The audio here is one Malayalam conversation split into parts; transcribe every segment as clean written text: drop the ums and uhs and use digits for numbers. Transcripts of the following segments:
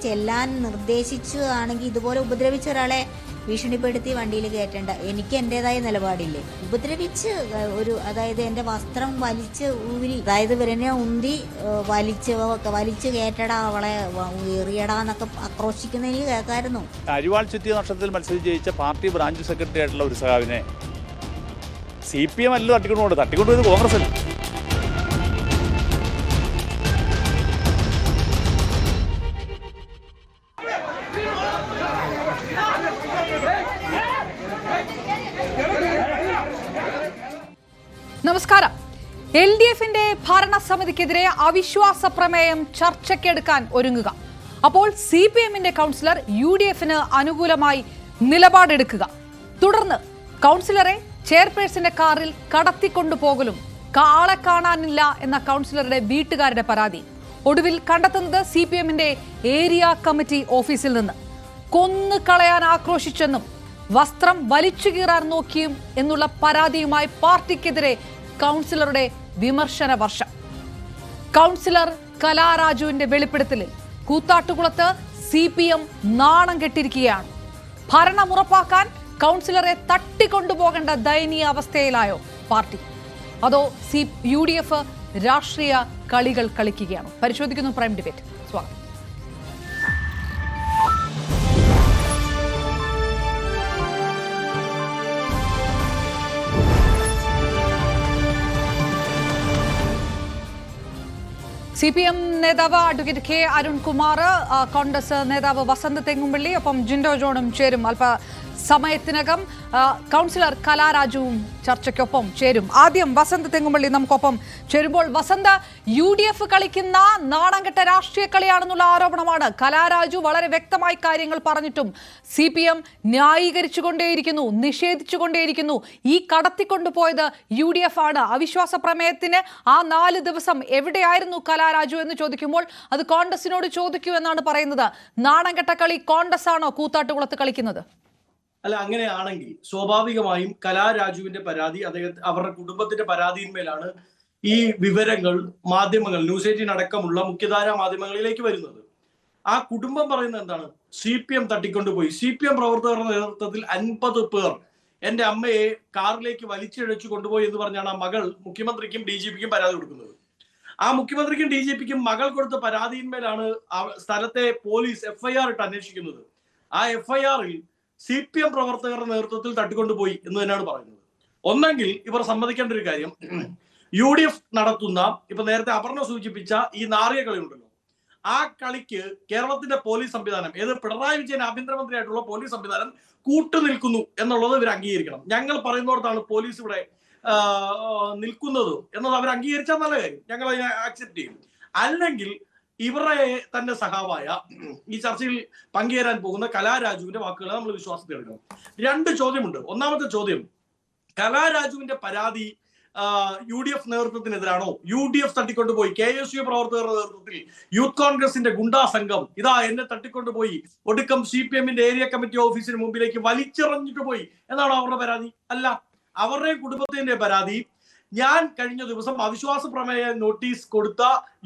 ചെല്ലാൻ നിർദ്ദേശിച്ചു ആണെങ്കിൽ ഇതുപോലെ ഉപദ്രവിച്ച ഒരാളെ ഭീഷണിപ്പെടുത്തി വണ്ടിയിൽ കയറ്റേണ്ട. എനിക്ക് എൻ്റെതായ നിലപാടില്ലേ. ഉപദ്രവിച്ച് അതായത് എൻ്റെ വസ്ത്രം വലിച്ച് ഊരി, അതായത് ഇവരെന്നെ ഉന്തി വലിച്ച് കയറ്റടാ, അവളെ എറിയടാ എന്നൊക്കെ ആക്രോശിക്കുന്ന എനിക്ക് കേൾക്കായിരുന്നു. അരിവാൾ ചുറ്റിയ നക്ഷത്രത്തിൽ മത്സരിച്ച് ജയിച്ച പാർട്ടി ബ്രാഞ്ച് സെക്രട്ടറി ആയിട്ടുള്ള ഒരു സഖാവിനെ CPM അല്ല തട്ടിക്കൊണ്ടുപോയത് കോൺഗ്രസ് അല്ല. നമസ്കാരം. LDFന്റെ ഭരണസമിതിക്കെതിരെ അവിശ്വാസ പ്രമേയം ചർച്ചയ്ക്കെടുക്കാൻ ഒരുങ്ങുക. അപ്പോൾ CPMന്റെ കൗൺസിലർ UDFന് അനുകൂലമായി നിലപാടെടുക്കുക. തുടർന്ന് കൗൺസിലറെ ചെയർപേഴ്സന്റെ കാറിൽ കടത്തിക്കൊണ്ടുപോകലും ആളെ കാണാനില്ല എന്ന കൗൺസിലറുടെ വീട്ടുകാരുടെ പരാതി ഒടുവിൽ കണ്ടെത്തുന്നത് CPMന്റെ ഏരിയ കമ്മിറ്റി ഓഫീസിൽ നിന്ന്. കൊന്നു കളയാൻ ആക്രോശിച്ചെന്നും വസ്ത്രം വലിച്ചു കീറാൻ നോക്കിയും എന്നുള്ള പരാതിയുമായി പാർട്ടിക്കെതിരെ കൗൺസിലറുടെ വിമർശന വർഷം. കൗൺസിലർ കലാരാജുവിന്റെ വെളിപ്പെടുത്തലിൽ കൂത്താട്ടുകുളത്ത് CPM നാണം കെട്ടിരിക്കുകയാണ്. ഭരണം ഉറപ്പാക്കാൻ കൗൺസിലറെ തട്ടിക്കൊണ്ടുപോകേണ്ട ദയനീയ അവസ്ഥയിലായോ പാർട്ടി? അതോ UDF രാഷ്ട്രീയ കളികൾ കളിക്കുകയാണോ? പരിശോധിക്കുന്നു പ്രൈം ഡിബേറ്റ്. സ്വാഗതം. CPM നേതാവ് അഡ്വക്കേറ്റ് K അരുൺകുമാർ, കോൺഗ്രസ് നേതാവ് വസന്ത് തെങ്ങുംപള്ളി, ഒപ്പം ജിൻഡോ ജോണും ചേരും അല്പ സമയത്തിനകം. കൗൺസിലർ കലാരാജുവും ചർച്ചയ്ക്കൊപ്പം ചേരും. ആദ്യം വസന്ത് തെങ്ങുംപള്ളി നമുക്കൊപ്പം ചേരുമ്പോൾ, വസന്ത്, UDF കളിക്കുന്ന നാണംകെട്ട രാഷ്ട്രീയ കളിയാണെന്നുള്ള ആരോപണമാണ്. കലാരാജു വളരെ വ്യക്തമായി കാര്യങ്ങൾ പറഞ്ഞിട്ടും CPM ന്യായീകരിച്ചുകൊണ്ടേയിരിക്കുന്നു, നിഷേധിച്ചുകൊണ്ടേയിരിക്കുന്നു. ഈ കടത്തിക്കൊണ്ടുപോയത് UDF ആണ്. അവിശ്വാസ പ്രമേയത്തിന് ആ 4 ദിവസം എവിടെയായിരുന്നു കലാരാജു എന്ന് ചോദിക്കുമ്പോൾ അത് കോൺഗ്രസിനോട് ചോദിക്കൂ എന്നാണ് പറയുന്നത്. നാണംകെട്ട കളി കോൺഗ്രസ് ആണോ കൂത്താട്ടുകുളത്ത് കളിക്കുന്നത്? അല്ല, അങ്ങനെയാണെങ്കിൽ സ്വാഭാവികമായും കലാരാജുവിന്റെ പരാതി, അവരുടെ കുടുംബത്തിന്റെ പരാതിയിന്മേലാണ് ഈ വിവരങ്ങൾ മാധ്യമങ്ങൾ, ന്യൂസ് 18 അടക്കമുള്ള മുഖ്യധാരാ മാധ്യമങ്ങളിലേക്ക് വരുന്നത്. ആ കുടുംബം പറയുന്നത് എന്താണ്? CPM തട്ടിക്കൊണ്ടുപോയി. CPM പ്രവർത്തകരുടെ നേതൃത്വത്തിൽ 50 പേർ എന്റെ അമ്മയെ കാറിലേക്ക് വലിച്ചിഴച്ചു കൊണ്ടുപോയി എന്ന് പറഞ്ഞാണ് ആ മകൾ മുഖ്യമന്ത്രിക്കും DGPക്കും പരാതി കൊടുക്കുന്നത്. ആ മുഖ്യമന്ത്രിക്കും DGPക്കും മകൾ കൊടുത്ത പരാതിയിന്മേലാണ് സ്ഥലത്തെ പോലീസ് FIR ഇട്ട് അന്വേഷിക്കുന്നത്. ആ FIR-ൽ CPM പ്രവർത്തകരുടെ നേതൃത്വത്തിൽ തട്ടിക്കൊണ്ടുപോയി എന്ന് തന്നെയാണ് പറയുന്നത്. ഒന്നെങ്കിൽ ഇവർ സമ്മതിക്കേണ്ട ഒരു കാര്യം, UDF നടത്തുന്ന, ഇപ്പൊ നേരത്തെ അപർണ സൂചിപ്പിച്ച ഈ നാറിയ കളി ഉണ്ടല്ലോ, ആ കളിക്ക് കേരളത്തിന്റെ പോലീസ് സംവിധാനം, പിണറായി വിജയൻ ആഭ്യന്തരമന്ത്രിയായിട്ടുള്ള പോലീസ് സംവിധാനം കൂട്ടുനിൽക്കുന്നു എന്നുള്ളത് ഇവർ അംഗീകരിക്കണം. ഞങ്ങൾ പറയുന്നിടത്താണ് പോലീസ് ഇവിടെ നിൽക്കുന്നത് എന്നത് അവർ അംഗീകരിച്ചാൽ നല്ല കാര്യം, ഞങ്ങൾ അതിനെ ആക്സെപ്റ്റ് ചെയ്യും. അല്ലെങ്കിൽ ഇവരെ തന്നെ സഹാവായ ഈ ചർച്ചയിൽ പങ്കുചേരാൻ പോകുന്ന കലാരാജുവിന്റെ വാക്കുകളെ നമ്മൾ വിശ്വാസത്തിൽ എടുക്കണം. 2 ചോദ്യമുണ്ട്. ഒന്നാമത്തെ ചോദ്യം, കലാരാജുവിന്റെ പരാതി UDF നേതൃത്വത്തിനെതിരാണോ? UDF തട്ടിക്കൊണ്ടുപോയി, KSU പ്രവർത്തകരുടെ നേതൃത്വത്തിൽ യൂത്ത് കോൺഗ്രസിന്റെ ഗുണ്ടാ സംഘം എന്നെ തട്ടിക്കൊണ്ടുപോയി, ഒടുക്കം CPMന്റെ ഏരിയ കമ്മിറ്റി ഓഫീസിന് മുമ്പിലേക്ക് വലിച്ചെറിഞ്ഞിട്ട് പോയി എന്നാണോ അവരുടെ പരാതി? അല്ല, അവരുടെ കുടുംബത്തിന്റെ പരാതി, ഞാൻ കഴിഞ്ഞ ദിവസം അവിശ്വാസ പ്രമേയ നോട്ടീസ് കൊടുത്ത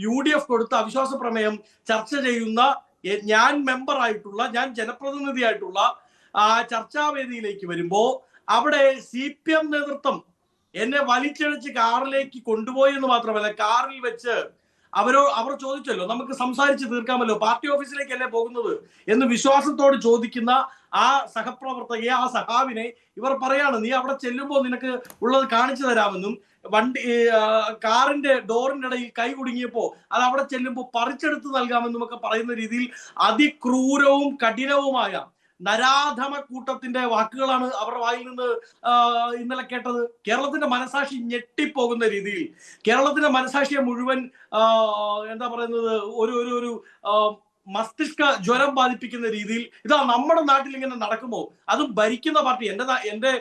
UDF കൊടുത്ത അവിശ്വാസ പ്രമേയം ചർച്ച ചെയ്യുന്ന ഞാൻ മെമ്പറായിട്ടുള്ള, ഞാൻ ജനപ്രതിനിധിയായിട്ടുള്ള ആ ചർച്ചാവേദിയിലേക്ക് വരുമ്പോ അവിടെ CPM നേതൃത്വം എന്നെ വലിച്ചഴിച്ച് കാറിലേക്ക് കൊണ്ടുപോയി എന്ന് മാത്രമല്ല, കാറിൽ വെച്ച് അവർ ചോദിച്ചല്ലോ, നമുക്ക് സംസാരിച്ച് തീർക്കാമല്ലോ, പാർട്ടി ഓഫീസിലേക്കല്ലേ പോകുന്നത് എന്ന് വിശ്വാസത്തോട് ചോദിക്കുന്ന ആ സഹപ്രവർത്തകയെ, ആ സഹാവിനെ ഇവർ പറയാണ്, നീ അവിടെ ചെല്ലുമ്പോൾ നിനക്ക് ഉള്ളത് കാണിച്ചു തരാമെന്നും, കാറിന്റെ ഡോറിന്റെ ഇടയിൽ കൈ കുടുങ്ങിയപ്പോ അത് അവിടെ ചെല്ലുമ്പോൾ പറിച്ചെടുത്ത് നൽകാമെന്നും ഒക്കെ പറയുന്ന രീതിയിൽ അതിക്രൂരവും കഠിനവുമായ നരാധമ കൂട്ടത്തിന്റെ വാക്കുകളാണ് അവരുടെ വായിൽ നിന്ന് ഇന്നലെ കേട്ടത്. കേരളത്തിന്റെ മനസാക്ഷി ഞെട്ടിപ്പോകുന്ന രീതിയിൽ, കേരളത്തിന്റെ മനസാക്ഷിയെ മുഴുവൻ എന്താ പറയുന്നത്, ഒരു മസ്തിഷ്ക ജ്വരം ബാധിപ്പിക്കുന്ന രീതിയിൽ ഇതാ നമ്മുടെ നാട്ടിൽ ഇങ്ങനെ നടക്കുമോ? അതും ഭരിക്കുന്ന പാർട്ടി. എന്റെ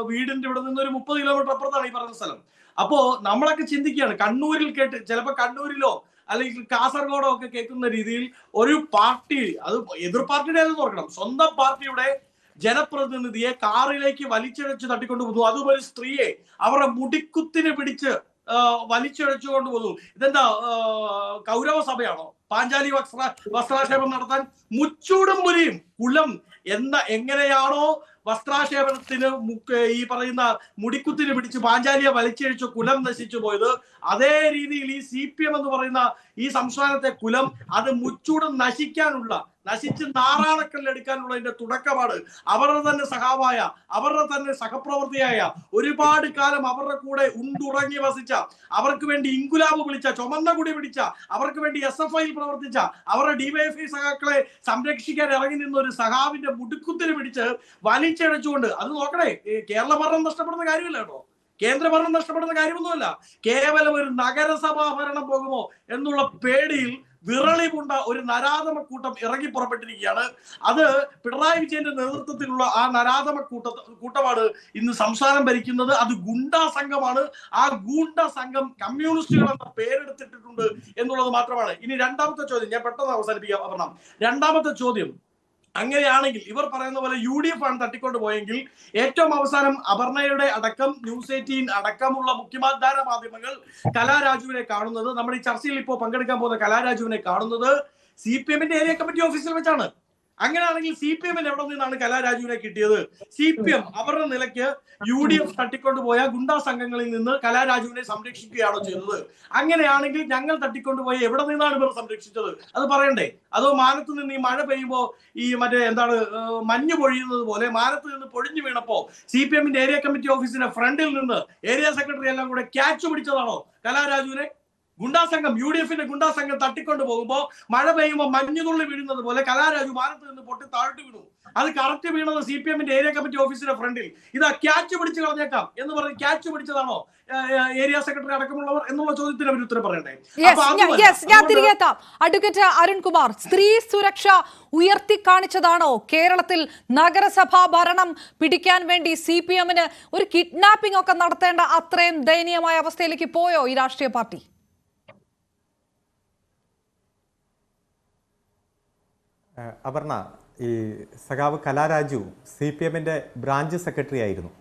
വീടിന്റെ ഇവിടെ നിന്ന് ഒരു 30 കിലോമീറ്റർ അപ്പുറത്താണ് ഈ പറഞ്ഞ സ്ഥലം. അപ്പോ നമ്മളൊക്കെ ചിന്തിക്കുകയാണ്, കണ്ണൂരിൽ കേട്ട്, ചിലപ്പോ കണ്ണൂരിലോ അല്ലെങ്കിൽ കാസർഗോഡോ ഒക്കെ കേൾക്കുന്ന രീതിയിൽ ഒരു പാർട്ടി, അത് എതിർ പാർട്ടിയുടെ ഓർക്കണം, സ്വന്തം പാർട്ടിയുടെ ജനപ്രതിനിധിയെ കാറിലേക്ക് വലിച്ചിഴച്ച് തട്ടിക്കൊണ്ടുപോകുന്നു, അതും ഒരു സ്ത്രീയെ അവരുടെ മുടിക്കുത്തിന് പിടിച്ച് വലിച്ചിഴച്ചു കൊണ്ടുപോകുന്നു. ഇതെന്താ കൗരവ സഭയാണോ? പാഞ്ചാലി വസ്ത്രാക്ഷേപം നടത്താൻ മുച്ചൂടും മുരിയും കുലം എങ്ങനെയാണോ വസ്ത്രാക്ഷേപത്തിന് ഈ പറയുന്ന മുടിക്കുത്തിന് പിടിച്ച് പാഞ്ചാലിയെ വലിച്ചഴിച്ച് കുലം നശിച്ചു പോയത്, അതേ രീതിയിൽ ഈ CPM എന്ന് പറയുന്ന ഈ സംസ്ഥാനത്തെ കുലം അത് മുച്ചൂടും നശിച്ച് നാറാണക്കല്ലെടുക്കാനുള്ളതിന്റെ തുടക്കമാണ്. അവരുടെ തന്നെ സഹാവായ, അവരുടെ തന്നെ സഹപ്രവർത്തിയായ, ഒരുപാട് കാലം അവരുടെ കൂടെ ഉണ്ടുറങ്ങി വസിച്ച, അവർക്ക് വേണ്ടി ഇൻകുലാബ് വിളിച്ച, ചുമന്ന കുടി പിടിച്ച, അവർക്ക് വേണ്ടി SFIയിൽ പ്രവർത്തിച്ച, അവരുടെ DYFI സഖാക്കളെ സംരക്ഷിക്കാൻ ഇറങ്ങി നിന്ന ഒരു സഖാവിന്റെ മുടുക്കുത്തിന് പിടിച്ച് വലിച്ചടച്ചുകൊണ്ട്, അത് നോക്കണേ, കേരള ഭരണം നഷ്ടപ്പെടുന്ന കാര്യമില്ല കേട്ടോ, കേന്ദ്ര ഭരണം നഷ്ടപ്പെടുന്ന കാര്യമൊന്നുമല്ല, കേവലം ഒരു നഗരസഭാ ഭരണം പോകുമോ എന്നുള്ള പേടിയിൽ വിറളി പൂണ്ട ഒരു നരാധമ കൂട്ടം ഇറങ്ങി പുറപ്പെട്ടിരിക്കുകയാണ്. അത് പിണറായി വിജയന്റെ നേതൃത്വത്തിലുള്ള ആ നരാധമ കൂട്ടമാണ് ഇന്ന് സംസ്ഥാനം ഭരിക്കുന്നത്. അത് ഗുണ്ടാ സംഘമാണ്. ആ ഗുണ്ടാ സംഘം കമ്മ്യൂണിസ്റ്റുകൾ എന്ന പേരെടുത്തിട്ടുണ്ട് എന്നുള്ളത് മാത്രമാണ്. ഇനി രണ്ടാമത്തെ ചോദ്യം ഞാൻ പെട്ടെന്ന് അവസാനിപ്പിക്കാം അപർണം. രണ്ടാമത്തെ ചോദ്യം, അങ്ങനെയാണെങ്കിൽ ഇവർ പറയുന്ന പോലെ UDF ആണ് തട്ടിക്കൊണ്ട് പോയെങ്കിൽ ഏറ്റവും അവസാനം അപർണയുടെ അടക്കം ന്യൂസ് 18 അടക്കമുള്ള മുഖ്യധാര മാധ്യമങ്ങൾ കലാരാജുവിനെ കാണുന്നത്, നമ്മുടെ ഈ ചർച്ചയിൽ ഇപ്പോൾ പങ്കെടുക്കാൻ പോകുന്ന കലാരാജുവിനെ കാണുന്നത് CPMന്റെ ഏരിയ കമ്മിറ്റി ഓഫീസിൽ വെച്ചാണ്. അങ്ങനെയാണെങ്കിൽ CPMന് എവിടെ നിന്നാണ് കലാരാജുവിനെ കിട്ടിയത്? CPM അവരുടെ നിലയ്ക്ക് UDF തട്ടിക്കൊണ്ടുപോയ ഗുണ്ടാ സംഘങ്ങളിൽ നിന്ന് കലാരാജുവിനെ സംരക്ഷിക്കുകയാണോ ചെയ്തത്? അങ്ങനെയാണെങ്കിൽ ഞങ്ങൾ തട്ടിക്കൊണ്ടുപോയ എവിടെ നിന്നാണ് ഇവർ സംരക്ഷിച്ചത്? അത് പറയണ്ടേ? അതോ മാനത്ത് നിന്ന് ഈ മഴ പെയ്യുമ്പോൾ ഈ മഞ്ഞ് പൊഴിയുന്നത് പോലെ മാനത്ത് നിന്ന് പൊഴിഞ്ഞു വീണപ്പോ CPMന്റെ ഏരിയ കമ്മിറ്റി ഓഫീസിന്റെ ഫ്രണ്ടിൽ നിന്ന് ഏരിയ സെക്രട്ടറി എല്ലാം കൂടെ ക്യാച്ച് പിടിച്ചതാണോ കലാരാജുവിനെ? ഗുണ്ടാസംഘം, UDFന്റെ ഗുണ്ടാസംഘം തട്ടിക്കൊണ്ട് പോകുമ്പോ മഴ പെയ്യുമ്പോൾ മഞ്ഞുതുള്ളി വീഴുന്നത് പോലെ കലാരാജു മാനത്ത് നിന്ന് പൊട്ടി താഴ്ത്തു വീണു. അത് കറക്റ്റ് വീണത് CPMന്റെ ഏരിയ കമ്മിറ്റി ഓഫീസിന്റെ ഫ്രണ്ടിൽ. ഇതാ ക്യാച്ച് പിടിച്ച് കളഞ്ഞേക്കാം എന്ന് പറഞ്ഞ് ക്യാച്ച് പിടിച്ചതാണോ ഏരിയ സെക്രട്ടറി അടക്കമുള്ളവർ എന്നുള്ള ചോദ്യത്തിന് അവർ ഉത്തരം പറയണ്ടേ? ഞാൻ തിരികെ എത്താം. അഡ്വക്കേറ്റ് അരുൺകുമാർ, സ്ത്രീ സുരക്ഷ ഉയർത്തി കാണിച്ചതാണോ കേരളത്തിൽ നഗരസഭാ ഭരണം പിടിക്കാൻ വേണ്ടി CPMന് ഒരു കിഡ്നാപ്പിംഗ് ഒക്കെ നടത്തേണ്ട അത്രയും ദയനീയമായ അവസ്ഥയിലേക്ക് പോയോ ഈ രാഷ്ട്രീയ പാർട്ടി? അപർണ, ഈ സഖാവ് കലാരാജു CPMന്റെ ബ്രാഞ്ച് സെക്രട്ടറി ആയിരുന്നു.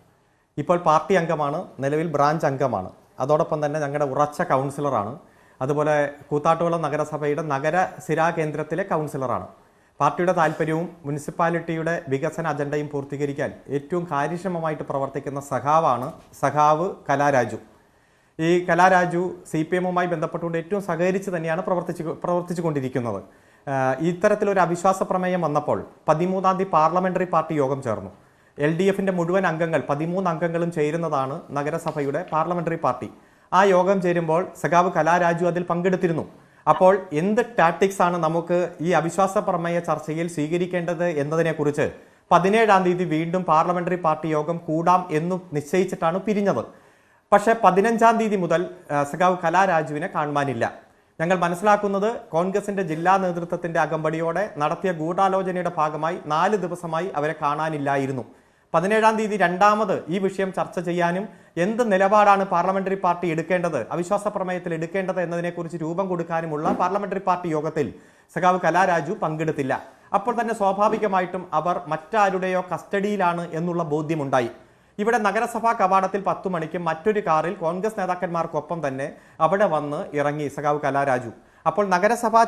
ഇപ്പോൾ പാർട്ടി അംഗമാണ്, നിലവിൽ ബ്രാഞ്ച് അംഗമാണ്. അതോടൊപ്പം തന്നെ ഞങ്ങളുടെ ഉറച്ച കൗൺസിലറാണ്. അതുപോലെ കൂത്താട്ടുകുളം നഗരസഭയുടെ നഗര സിരാ കേന്ദ്രത്തിലെ കൗൺസിലറാണ്. പാർട്ടിയുടെ താല്പര്യവും മുനിസിപ്പാലിറ്റിയുടെ വികസന അജണ്ടയും പൂർത്തീകരിക്കാൻ ഏറ്റവും കാര്യക്ഷമമായിട്ട് പ്രവർത്തിക്കുന്ന സഖാവ് കലാരാജു. ഈ കലാരാജു CPMവുമായി ബന്ധപ്പെട്ടുകൊണ്ട് ഏറ്റവും സഹകരിച്ച് തന്നെയാണ് പ്രവർത്തിച്ചു കൊണ്ടിരിക്കുന്നത്. ഇത്തരത്തിലൊരു അവിശ്വാസ പ്രമേയം വന്നപ്പോൾ 13-ാം തീയതി പാർലമെന്ററി പാർട്ടി യോഗം ചേർന്നു. LDFന്റെ മുഴുവൻ അംഗങ്ങൾ 13 അംഗങ്ങളും ചേരുന്നതാണ് നഗരസഭയുടെ പാർലമെന്ററി പാർട്ടി. ആ യോഗം ചേരുമ്പോൾ സഖാവ് കലാരാജു അതിൽ പങ്കെടുത്തിരുന്നു. അപ്പോൾ എന്ത് ടാക്ടിക്സ് ആണ് നമുക്ക് ഈ അവിശ്വാസ പ്രമേയ ചർച്ചയിൽ സ്വീകരിക്കേണ്ടത് എന്നതിനെക്കുറിച്ച് 17-ാം തീയതി വീണ്ടും പാർലമെന്ററി പാർട്ടി യോഗം കൂടാം എന്നു നിശ്ചയിച്ചിട്ടാണ് പിരിഞ്ഞത്. പക്ഷേ 15-ാം തീയതി മുതൽ സഖാവ് കലാരാജുവിനെ കാണുവാനില്ല. ഞങ്ങൾ മനസ്സിലാക്കുന്നത് കോൺഗ്രസിന്റെ ജില്ലാ നേതൃത്വത്തിന്റെ അകമ്പടിയോടെ നടത്തിയ ഗൂഢാലോചനയുടെ ഭാഗമായി 4 ദിവസമായി അവരെ കാണാനില്ലായിരുന്നു. 17-ാം തീയതി രണ്ടാമത് ഈ വിഷയം ചർച്ച ചെയ്യാനും എന്ത് നിലപാടാണ് പാർലമെന്ററി പാർട്ടി എടുക്കേണ്ടത്, അവിശ്വാസ പ്രമേയത്തിൽ എടുക്കേണ്ടത് എന്നതിനെക്കുറിച്ച് രൂപം കൊടുക്കാനുമുള്ള പാർലമെന്ററി പാർട്ടി യോഗത്തിൽ സഖാവ് കലാരാജു പങ്കെടുത്തില്ല. അപ്പോൾ തന്നെ സ്വാഭാവികമായിട്ടും അവർ മറ്റാരുടെയോ കസ്റ്റഡിയിലാണ് എന്നുള്ള ബോധ്യമുണ്ടായി. ഇവിടെ നഗരസഭാ കവാടത്തിൽ 10 മണിക്ക് മറ്റൊരു കാറിൽ കോൺഗ്രസ് നേതാക്കന്മാർക്കൊപ്പം തന്നെ അവിടെ വന്ന് ഇറങ്ങി സഖാവ് കലാരാജു. അപ്പോൾ നഗരസഭാ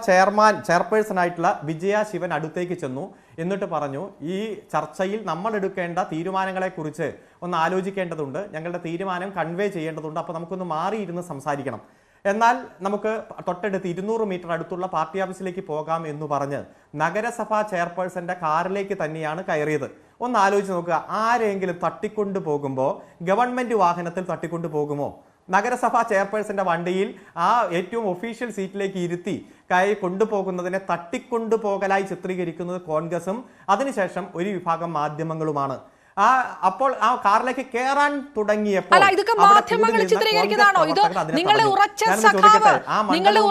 ചെയർപേഴ്സൺ ആയിട്ടുള്ള വിജയ ശിവൻ അടുത്തേക്ക് ചെന്നു. എന്നിട്ട് പറഞ്ഞു, ഈ ചർച്ചയിൽ നമ്മൾ എടുക്കേണ്ട തീരുമാനങ്ങളെക്കുറിച്ച് ഒന്ന് ആലോചിക്കേണ്ടതുണ്ട്, ഞങ്ങളുടെ തീരുമാനം കൺവേ ചെയ്യേണ്ടതുണ്ട്, അപ്പോൾ നമുക്കൊന്ന് മാറിയിരുന്ന് സംസാരിക്കണം. എന്നാൽ നമുക്ക് തൊട്ടടുത്ത് 200 മീറ്റർ അടുത്തുള്ള പാർട്ടി ഓഫീസിലേക്ക് പോകാം എന്ന് പറഞ്ഞ് നഗരസഭാ ചെയർപേഴ്സന്റെ കാറിലേക്ക് തന്നെയാണ് കയറിയത്. ഒന്ന് ആലോചിച്ച് നോക്കുക, ആരെങ്കിലും തട്ടിക്കൊണ്ടു പോകുമ്പോൾ ഗവൺമെന്റ് വാഹനത്തിൽ തട്ടിക്കൊണ്ടു പോകുമോ? നഗരസഭാ ചെയർപേഴ്സന്റെ വണ്ടിയിൽ ആ ഏറ്റവും ഒഫീഷ്യൽ സീറ്റിലേക്ക് ഇരുത്തി കയറി കൊണ്ടുപോകുന്നതിനെ തട്ടിക്കൊണ്ടുപോകലായി ചിത്രീകരിക്കുന്നത് കോൺഗ്രസും അതിനുശേഷം ഒരു വിഭാഗം മാധ്യമങ്ങളുമാണ്. അപ്പോൾ ആ കാറിലേക്ക് കയറാൻ തുടങ്ങിയപ്പോൾ ഇതൊക്കെ മാധ്യമങ്ങൾ ചിത്രീകരിക്കുന്നതാണോ? ഇത് നിങ്ങളുടെ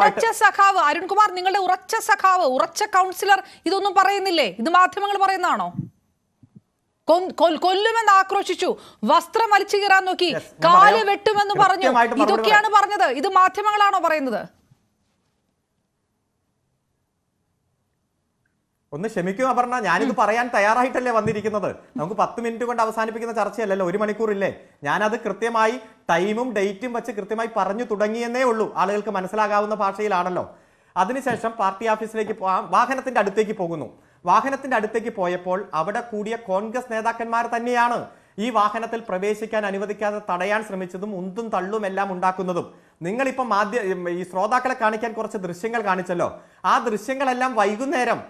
ഉറച്ച സഖാവ് അരുൺകുമാർ, നിങ്ങളുടെ ഉറച്ച സഖാവ്, ഉറച്ച കൗൺസിലർ ഇതൊന്നും പറയുന്നില്ലേ? ഇത് മാധ്യമങ്ങൾ പറയുന്നതാണോ? കൊല്ലുമെന്ന് ആക്രോശിച്ചു, വസ്ത്രം വലിച്ചു കീറാൻ നോക്കി, കാല് വെട്ടുമെന്ന് പറഞ്ഞു, ഇതൊക്കെയാണ് പറഞ്ഞത്. ഇത് മാധ്യമങ്ങളാണോ പറയുന്നത്? ഒന്ന് ക്ഷമിക്കുക അപർണ, ഞാനിത് പറയാൻ തയ്യാറായിട്ടല്ലേ വന്നിരിക്കുന്നത്. നമുക്ക് 10 മിനിറ്റ് കൊണ്ട് അവസാനിപ്പിക്കുന്ന ചർച്ചയല്ലല്ലോ, 1 മണിക്കൂറില്ലേ. ഞാനത് കൃത്യമായി ടൈമും ഡേറ്റും വെച്ച് കൃത്യമായി പറഞ്ഞു തുടങ്ങിയെന്നേ ഉള്ളൂ. ആളുകൾക്ക് മനസ്സിലാകാവുന്ന ഭാഷയിലാണല്ലോ. അതിനുശേഷം പാർട്ടി ഓഫീസിലേക്ക് വാഹനത്തിന്റെ അടുത്തേക്ക് പോകുന്നു. വാഹനത്തിന്റെ അടുത്തേക്ക് പോയപ്പോൾ അവിടെ കൂടിയ കോൺഗ്രസ് നേതാക്കന്മാർ തന്നെയാണ് ഈ വാഹനത്തിൽ പ്രവേശിക്കാൻ അനുവദിക്കാതെ തടയാൻ ശ്രമിച്ചതും ഉന്തും തള്ളും എല്ലാം ഉണ്ടാക്കുന്നതും. നിങ്ങളിപ്പം ഈ ശ്രോതാക്കളെ കാണിക്കാൻ കുറച്ച് ദൃശ്യങ്ങൾ കാണിച്ചല്ലോ. ആ ദൃശ്യങ്ങളെല്ലാം വൈകുന്നേരം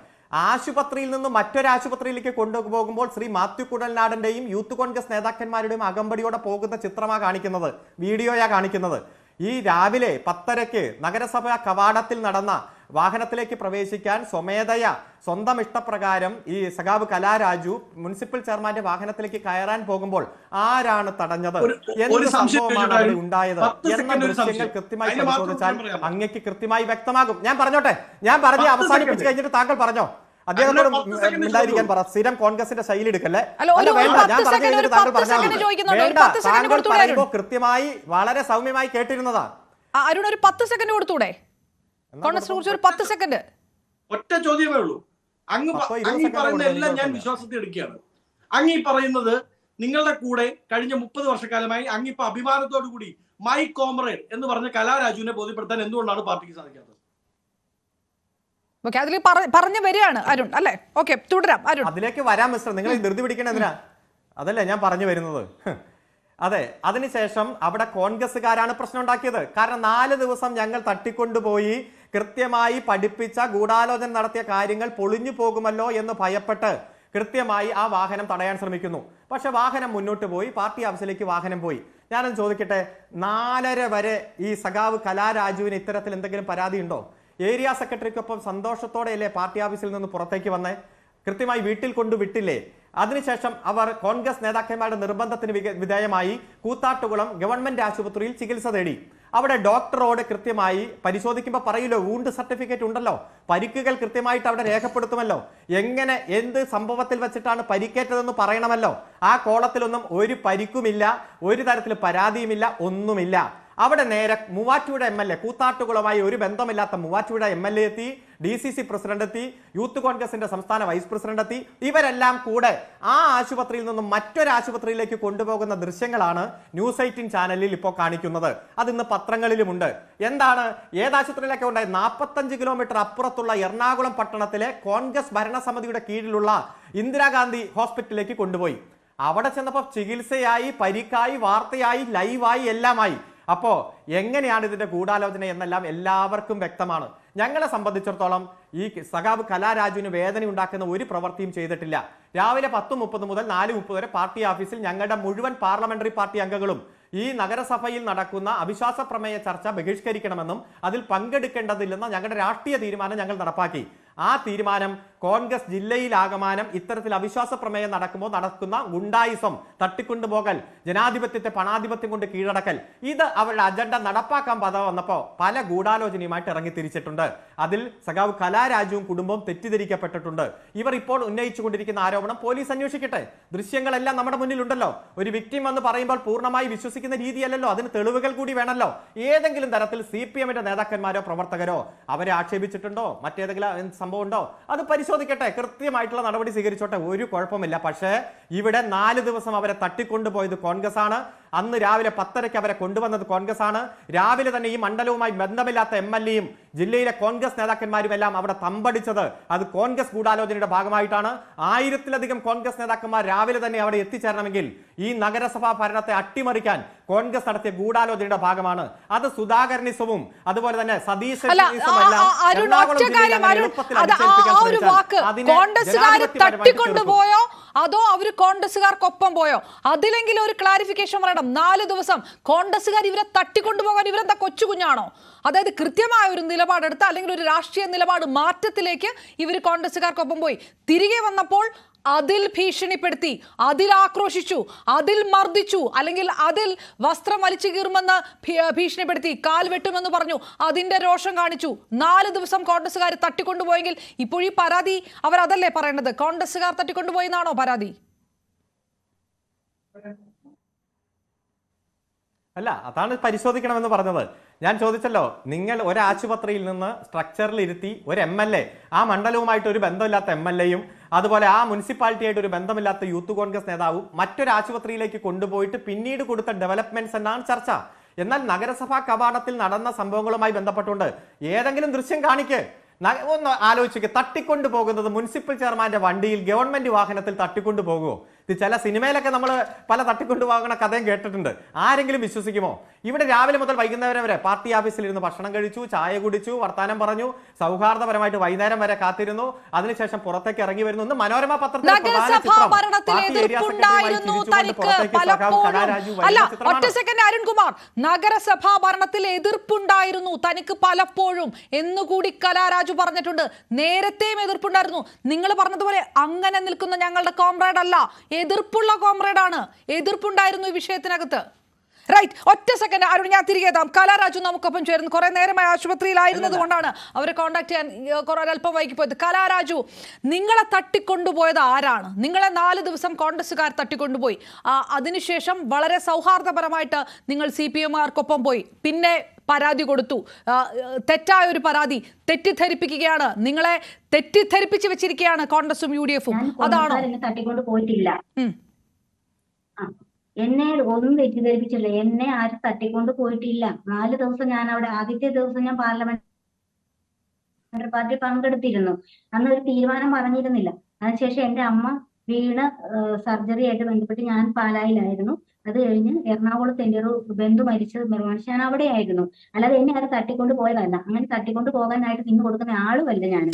ആശുപത്രിയിൽ നിന്ന് മറ്റൊരു ആശുപത്രിയിലേക്ക് കൊണ്ടുപോകുമ്പോൾ ശ്രീ മാത്യു കുഴൽനാടന്റെയും യൂത്ത് കോൺഗ്രസ് നേതാക്കന്മാരുടെയും അകമ്പടിയോടെ പോകുന്ന ചിത്രമാണ് കാണിക്കുന്നത്, വീഡിയോയാ കാണിക്കുന്നത്. ഈ രാവിലെ 10:30 നഗരസഭാ കവാടത്തിൽ നടന്ന വാഹനത്തിലേക്ക് പ്രവേശിക്കാൻ സ്വമേധയ സ്വന്തം ഇഷ്ടപ്രകാരം ഈ സഖാവ് കലാരാജു മുനിസിപ്പൽ ചെയർമാന്റെ വാഹനത്തിലേക്ക് കയറാൻ പോകുമ്പോൾ ആരാണ് തടഞ്ഞത്, എന്ത് സംഭവമാണ് അവിടെ ഉണ്ടായത് എന്ന ദൃശ്യങ്ങൾ കൃത്യമായി പരിശോധിച്ചാൽ അങ്ങേക്ക് കൃത്യമായി വ്യക്തമാകും. ഞാൻ പറഞ്ഞോട്ടെ, ഞാൻ പറഞ്ഞ് അവസാനിപ്പിച്ച് കഴിഞ്ഞിട്ട് താങ്കൾ പറഞ്ഞോ. അദ്ദേഹത്തോട് ഉണ്ടായിരിക്കാൻ പറ. സ്ഥിരം കോൺഗ്രസിന്റെ ശൈലി എടുക്കല്ലേ. വേണ്ട, ഞാൻ പറഞ്ഞു കഴിഞ്ഞിട്ട് താങ്കൾ പറഞ്ഞാൽ വേണ്ട. താങ്കൾ പറയുമ്പോൾ കൃത്യമായി വളരെ സൗമ്യമായി കേട്ടിരുന്നതാ. അരുൺ ഒരു 10 സെക്കൻഡ് കൊടുത്തൂടെ? കോൺഗ്രസിനെ കുറിച്ച് ഒരു 10 സെക്കൻഡ്. ഒറ്റ ചോദ്യമേ ഉള്ളൂ. അങ്ങ് ഈ പറയുന്ന എല്ലാം ഞാൻ വിശ്വാസത്തിൽ എടുക്കുകയാണ്. അങ്ങ് ഈ പറയുന്നത് നിങ്ങളുടെ കൂടെ കഴിഞ്ഞ 30 വർഷക്കാലമായി അങ്ങിപ്പോ അഭിമാനത്തോടു കൂടി മൈ കോമ്രേഡ് എന്ന് പറഞ്ഞ കലാരാജുവിനെ ബോധ്യപ്പെടുത്താൻ എന്തുകൊണ്ടാണ് പാർട്ടിക്ക് സാധിക്കാത്തത്? ഓക്കെ, അതിൽ പറഞ്ഞു വരികയാണ് അരുൺ അല്ലേ? ഓക്കെ, തുടരാം അരുൺ. അതിലേക്ക് വരാം മിസ്റ്റർ. നിങ്ങൾ ധൃതി പിടിക്കണ എന്തിനാ? അതല്ലേ ഞാൻ പറഞ്ഞു വരുന്നത്. അതെ, അതിനുശേഷം അവിടെ കോൺഗ്രസ്സുകാരാണ് പ്രശ്നം ഉണ്ടാക്കിയത്. കാരണം 4 ദിവസം ഞങ്ങൾ തട്ടിക്കൊണ്ടുപോയി കൃത്യമായി പഠിപ്പിച്ച ഗൂഢാലോചന നടത്തിയ കാര്യങ്ങൾ പൊളിഞ്ഞു പോകുമല്ലോ എന്ന് ഭയപ്പെട്ട് കൃത്യമായി ആ വാഹനം തടയാൻ ശ്രമിക്കുന്നു. പക്ഷെ വാഹനം മുന്നോട്ട് പോയി, പാർട്ടി ഓഫീസിലേക്ക് വാഹനം പോയി. ഞാനൊന്ന് ചോദിക്കട്ടെ, 4:30 വരെ ഈ സഖാവ് കലാരാജുവിന് ഇത്തരത്തിൽ എന്തെങ്കിലും പരാതി ഉണ്ടോ? ഏരിയ സെക്രട്ടറിക്കൊപ്പം സന്തോഷത്തോടെയല്ലേ പാർട്ടി ഓഫീസിൽ നിന്ന് പുറത്തേക്ക് വന്നേ? കൃത്യമായി വീട്ടിൽ കൊണ്ടുവിട്ടില്ലേ? അതിനുശേഷം അവർ കോൺഗ്രസ് നേതാക്കന്മാരുടെ നിർബന്ധത്തിന് വിധേയമായി കൂത്താട്ടുകുളം ഗവൺമെന്റ് ആശുപത്രിയിൽ ചികിത്സ തേടി. അവിടെ ഡോക്ടറോട് കൃത്യമായി പരിശോധിക്കുമ്പോൾ പറയൂലോ, വൂണ്ട് സർട്ടിഫിക്കറ്റ് ഉണ്ടല്ലോ, പരിക്കുകൾ കൃത്യമായിട്ട് അവിടെ രേഖപ്പെടുത്തുമല്ലോ, എങ്ങനെ എന്ത് സംഭവത്തിൽ വെച്ചിട്ടാണ് പരിക്കേറ്റതെന്ന് പറയണമല്ലോ. ആ കോളത്തിലൊന്നും ഒരു പരിക്കുമില്ല, ഒരു തരത്തിൽ പരാതിയുമില്ല, ഒന്നുമില്ല. അവിടെ നേരെ മൂവാറ്റുപുഴ MLA, കൂത്താട്ടുകുളമായി ഒരു ബന്ധമില്ലാത്ത മൂവാറ്റുപുഴ MLA എത്തി, DCC പ്രസിഡന്റ് എത്തി, യൂത്ത് കോൺഗ്രസിന്റെ സംസ്ഥാന വൈസ് പ്രസിഡന്റ് എത്തി. ഇവരെല്ലാം കൂടെ ആ ആശുപത്രിയിൽ നിന്നും മറ്റൊരു ആശുപത്രിയിലേക്ക് കൊണ്ടുപോകുന്ന ദൃശ്യങ്ങളാണ് ന്യൂസ് 18 ചാനലിൽ ഇപ്പോൾ കാണിക്കുന്നത്. അത് ഇന്ന് പത്രങ്ങളിലുമുണ്ട്. എന്താണ്, ഏതാശുപത്രിയിലൊക്കെ ഉണ്ടായി? 45 കിലോമീറ്റർ അപ്പുറത്തുള്ള എറണാകുളം പട്ടണത്തിലെ കോൺഗ്രസ് ഭരണസമിതിയുടെ കീഴിലുള്ള ഇന്ദിരാഗാന്ധി ഹോസ്പിറ്റലിലേക്ക് കൊണ്ടുപോയി. അവിടെ ചെന്നപ്പോൾ ചികിത്സയായി, പരിക്കായി, വാർത്തയായി, ലൈവായി, എല്ലാമായി. അപ്പോ എങ്ങനെയാണ് ഇതിന്റെ ഗൂഢാലോചന എന്നെല്ലാം എല്ലാവർക്കും വ്യക്തമാണ്. ഞങ്ങളെ സംബന്ധിച്ചിടത്തോളം ഈ സഖാവ് കലാരാജുവിന് വേദന ഉണ്ടാക്കുന്ന ഒരു പ്രവൃത്തിയും ചെയ്തിട്ടില്ല. രാവിലെ 10:30 മുതൽ 4:30 വരെ പാർട്ടി ഓഫീസിൽ ഞങ്ങളുടെ മുഴുവൻ പാർലമെന്ററി പാർട്ടി അംഗങ്ങളും ഈ നഗരസഭയിൽ നടക്കുന്ന അവിശ്വാസ പ്രമേയ ചർച്ച ബഹിഷ്കരിക്കണമെന്നും അതിൽ പങ്കെടുക്കേണ്ടതില്ലെന്ന ഞങ്ങളുടെ രാഷ്ട്രീയ തീരുമാനം ഞങ്ങൾ നടപ്പാക്കി. ആ തീരുമാനം കോൺഗ്രസ് ജില്ലയിലാകമാനം ഇത്തരത്തിൽ അവിശ്വാസ പ്രമേയം നടക്കുമ്പോൾ നടക്കുന്ന ഗുണ്ടായിസം, തട്ടിക്കൊണ്ടുപോകൽ, ജനാധിപത്യത്തെ പണാധിപത്യം കൊണ്ട് കീഴടക്കൽ, ഇത് അവരുടെ അജണ്ട നടപ്പാക്കാൻ വന്നപ്പോൾ പല ഗൂഢാലോചനയുമായിട്ട് ഇറങ്ങി തിരിച്ചിട്ടുണ്ട്. അതിൽ സഖാവ് കലാരാജുവും കുടുംബവും തെറ്റിദ്ധരിക്കപ്പെട്ടിട്ടുണ്ട്. ഇവർ ഇപ്പോൾ ഉന്നയിച്ചുകൊണ്ടിരിക്കുന്ന ആരോപണം പോലീസ് അന്വേഷിക്കട്ടെ. ദൃശ്യങ്ങളെല്ലാം നമ്മുടെ മുന്നിലുണ്ടല്ലോ. ഒരു വിക്ടിം എന്ന് പറയുമ്പോൾ പൂർണ്ണമായി വിശ്വസിക്കുന്ന രീതിയല്ലല്ലോ, അതിന് തെളിവുകൾ കൂടി വേണമല്ലോ. ഏതെങ്കിലും തരത്തിൽ CPMന്റെ നേതാക്കന്മാരോ പ്രവർത്തകരോ അവരെ ആക്ഷേപിച്ചിട്ടുണ്ടോ, മറ്റേതെങ്കിലും സംഭവം ഉണ്ടോ, അത് പരിശോധിക്കട്ടെ, കൃത്യമായിട്ടുള്ള നടപടി സ്വീകരിച്ചോട്ടെ, ഒരു കുഴപ്പമില്ല. പക്ഷേ ഇവിടെ 4 ദിവസം അവരെ തട്ടിക്കൊണ്ടുപോയത് കോൺഗ്രസ് ആണ്. അന്ന് രാവിലെ 10:30 അവരെ കൊണ്ടുവന്നത് കോൺഗ്രസ് ആണ്. രാവിലെ തന്നെ ഈ മണ്ഡലവുമായി ബന്ധമില്ലാത്ത MLAയും ജില്ലയിലെ കോൺഗ്രസ് നേതാക്കന്മാരും എല്ലാം അവിടെ തമ്പടിച്ചത് അത് കോൺഗ്രസ് ഗൂഢാലോചനയുടെ ഭാഗമായിട്ടാണ്. 1000-ലധികം കോൺഗ്രസ് നേതാക്കന്മാർ രാവിലെ തന്നെ അവിടെ എത്തിച്ചേരണമെങ്കിൽ ഈ നഗരസഭാ ഭരണത്തെ അട്ടിമറിക്കാൻ കോൺഗ്രസ് നടത്തിയ ഗൂഢാലോചനയുടെ ഭാഗമാണ്. അത് സുധാകരനിസവും അതുപോലെ തന്നെ തട്ടിക്കൊണ്ടുപോയോ അതോ അവര് കോൺഗ്രസുകാർക്കൊപ്പം പോയോ? അതിലെങ്കിലും ഒരു ക്ലാരിഫിക്കേഷൻ പറയണം. 4 ദിവസം കോൺഗ്രസുകാർ ഇവരെ തട്ടിക്കൊണ്ടുപോകാൻ ഇവരെന്താ കൊച്ചു കുഞ്ഞാണോ? അതായത് കൃത്യമായ ഒരു നിലപാടെടുത്ത് അല്ലെങ്കിൽ ഒരു രാഷ്ട്രീയ നിലപാട് മാറ്റത്തിലേക്ക് ഇവർ കോൺഗ്രസുകാർക്കൊപ്പം പോയി. തിരികെ വന്നപ്പോൾ അതിൽ ഭീഷണിപ്പെടുത്തി, അതിൽ ആക്രോശിച്ചു, അതിൽ മർദ്ദിച്ചു, അല്ലെങ്കിൽ അതിൽ വസ്ത്രം വലിച്ചു കീറുമെന്ന് ഭീഷണിപ്പെടുത്തി, കാൽ വെട്ടുമെന്ന് പറഞ്ഞു, അതിന്റെ രോഷം കാണിച്ചു. 4 ദിവസം കോൺഗ്രസുകാർ തട്ടിക്കൊണ്ടുപോയെങ്കിൽ ഇപ്പോൾ ഈ പരാതി അവരതല്ലേ പറയേണ്ടത്? കോൺഗ്രസുകാർ തട്ടിക്കൊണ്ടുപോയി എന്നാണോ പരാതി? അല്ല, അതാണ് പരിശോധിക്കണമെന്ന് പറഞ്ഞത്. ഞാൻ ചോദിച്ചല്ലോ, നിങ്ങൾ ഒരു ആശുപത്രിയിൽ നിന്ന് സ്ട്രക്ചറിൽ ഇരുത്തി ഒരു MLA, ആ മണ്ഡലവുമായിട്ട് ഒരു ബന്ധമില്ലാത്ത MLAയും അതുപോലെ ആ മുനിസിപ്പാലിറ്റിയായിട്ട് ഒരു ബന്ധമില്ലാത്ത യൂത്ത് കോൺഗ്രസ് നേതാവും മറ്റൊരു ആശുപത്രിയിലേക്ക് കൊണ്ടുപോയിട്ട് പിന്നീട് കൊടുത്ത ഡെവലപ്മെന്റ്സ് എന്നാണ് ചർച്ച. എന്നാൽ നഗരസഭാ കവാടത്തിൽ നടന്ന സംഭവങ്ങളുമായി ബന്ധപ്പെട്ടുകൊണ്ട് ഏതെങ്കിലും ദൃശ്യം കാണിക്ക്. ഒന്ന് ആലോചിക്കുക, തട്ടിക്കൊണ്ടു പോകുന്നത് മുനിസിപ്പൽ ചെയർമാന്റെ വണ്ടിയിൽ ഗവൺമെന്റ് വാഹനത്തിൽ തട്ടിക്കൊണ്ടു പോകുമോ? ഇത് ചില സിനിമയിലൊക്കെ നമ്മൾ പല തട്ടിക്കൊണ്ടു പോകുന്ന കഥയും കേട്ടിട്ടുണ്ട്. ആരെങ്കിലും വിശ്വസിക്കുമോ? ഇവിടെ രാവിലെ മുതൽ വൈകുന്നേരം വരെ പാർട്ടി ഓഫീസിൽ ഇരുന്ന് ഭക്ഷണം കഴിച്ചു, ചായ കുടിച്ചു, വർത്താനം പറഞ്ഞു, സൗഹാർദ്ദപരമായിട്ട് വൈകുന്നേരം വരെ കാത്തിരുന്നു. അതിനുശേഷം പുറത്തേക്ക് ഇറങ്ങി വരുന്നു. ഒന്ന് മനോരമ പത്രത്തിൽ അരുൺകുമാർ, നഗരസഭാ ഭരണത്തിൽ എതിർപ്പുണ്ടായിരുന്നു തനിക്ക് പലപ്പോഴും എന്നുകൂടി കലാരാജു പറഞ്ഞിട്ടുണ്ട്. നേരത്തെയും എതിർപ്പുണ്ടായിരുന്നു. നിങ്ങൾ പറഞ്ഞതുപോലെ അങ്ങനെ നിൽക്കുന്ന ഞങ്ങളുടെ കോമ്രേഡ് അല്ല, എതിർപ്പുള്ള കോമ്രേഡാണ്. എതിർപ്പുണ്ടായിരുന്നു ഈ വിഷയത്തിനകത്ത്. റൈറ്റ്, ഒറ്റ സെക്കൻഡ് അരുൺ, ഞാൻ തിരികെ എത്താം. കലാരാജു നമുക്കൊപ്പം ചേരുന്നു. കുറെ നേരമായി ആശുപത്രിയിലായിരുന്നത് കൊണ്ടാണ് അവരെ കോൺടാക്ട് ചെയ്യാൻ ഒരല്പം വൈകിപ്പോയത്. കലാരാജു, നിങ്ങളെ തട്ടിക്കൊണ്ടുപോയത് ആരാണ്? നിങ്ങളെ 4 ദിവസം കോൺഗ്രസുകാർ തട്ടിക്കൊണ്ടുപോയി. അതിനുശേഷം വളരെ സൗഹാർദ്ദപരമായിട്ട് നിങ്ങൾ CPM-കാർക്കൊപ്പം പോയി. പിന്നെ പരാതി കൊടുത്തു. തെറ്റായ ഒരു പരാതി, തെറ്റിദ്ധരിപ്പിക്കുകയാണ്, നിങ്ങളെ തെറ്റിദ്ധരിപ്പിച്ച് വെച്ചിരിക്കുകയാണ് കോൺഗ്രസും UDF-ഉം. അതാണോ? തട്ടിക്കൊണ്ട് പോയിട്ടില്ല. എന്നെ ഒന്നും തെറ്റിദ്ധരിപ്പിച്ചില്ല. എന്നെ ആരും തട്ടിക്കൊണ്ട് പോയിട്ടില്ല. 4 ദിവസം ഞാൻ അവിടെ, ആദ്യത്തെ ദിവസം ഞാൻ പാർലമെന്റ് പാർട്ടി പങ്കെടുത്തിരുന്നു. അന്ന് ഒരു തീരുമാനം പറഞ്ഞിരുന്നില്ല. അതിനുശേഷം എന്റെ അമ്മ വീണ് സർജറി ആയിട്ട് ബന്ധപ്പെട്ട് ഞാൻ പാലായിലായിരുന്നു. അത് കഴിഞ്ഞ് എറണാകുളത്ത് എന്റെ ഒരു ബന്ധു മരിച്ചത് നിർവഹിച്ച് ഞാൻ അവിടെ ആയിരുന്നു. അല്ലാതെ എന്നെ ആരും തട്ടിക്കൊണ്ട് പോയതല്ല. അങ്ങനെ തട്ടിക്കൊണ്ട് പോകാനായിട്ട് നിന്ന് കൊടുക്കുന്ന ആളുമല്ല ഞാൻ.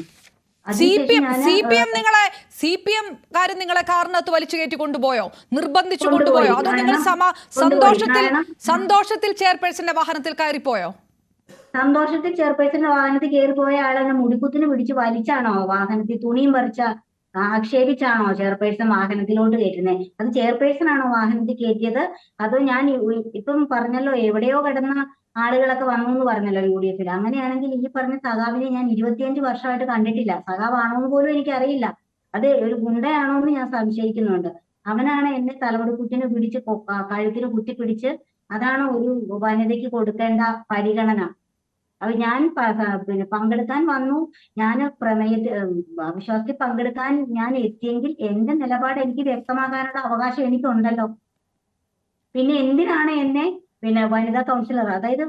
CPM-കാരൻ നിങ്ങളെ കാറിനകത്ത് വലിച്ചു കയറ്റി കൊണ്ടുപോയോ? നിർബന്ധിച്ചു കൊണ്ടുപോയോ? അതോ നിങ്ങൾ സന്തോഷത്തിൽ ചെയർപേഴ്സന്റെ വാഹനത്തിൽ കയറിപ്പോയോ? സന്തോഷത്തിൽ ചെയർപേഴ്സന്റെ വാഹനത്തിൽ കയറിപ്പോയ ആളെന്നെ മുടിക്കുത്തിന് പിടിച്ച് വലിച്ചാണോ വാഹനത്തിൽ തുണിയും പറിച്ച ആക്ഷേപിച്ചാണോ ചെയർപേഴ്സൺ വാഹനത്തിലോട്ട് കയറ്റുന്നത്? അത് ചെയർപേഴ്സൺ ആണോ വാഹനത്തിൽ കയറ്റിയത്? അതോ ഞാൻ ഇപ്പം പറഞ്ഞല്ലോ എവിടെയോ കിടന്ന ആളുകളൊക്കെ വന്നു എന്ന് പറഞ്ഞല്ലോ UDF-ൽ. അങ്ങനെയാണെങ്കിൽ ഈ പറഞ്ഞ സഖാവിനെ ഞാൻ 25 വർഷമായിട്ട് കണ്ടിട്ടില്ല. സഖാവാണോ എന്ന് പോലും എനിക്കറിയില്ല. അത് ഒരു ഗുണ്ടയാണോ എന്ന് ഞാൻ സംശയിക്കുന്നുണ്ട്. അവനാണ് എന്നെ തലമുടിക്കുറ്റിന് പിടിച്ച് കഴുത്തിന് കുത്തിപ്പിടിച്ച്, അതാണ് ഒരു വനിതയ്ക്ക് കൊടുക്കേണ്ട പരിഗണന. അത് ഞാൻ പിന്നെ പങ്കെടുക്കാൻ വന്നു. ഞാൻ വിശ്വാസത്തിൽ പങ്കെടുക്കാൻ ഞാൻ എത്തിയെങ്കിൽ എന്റെ നിലപാട് എനിക്ക് വ്യക്തമാക്കാനുള്ള അവകാശം എനിക്കുണ്ടല്ലോ. പിന്നെ എന്തിനാണ് എന്നെ പിന്നെ വനിതാ കൗൺസിലർ, അതായത്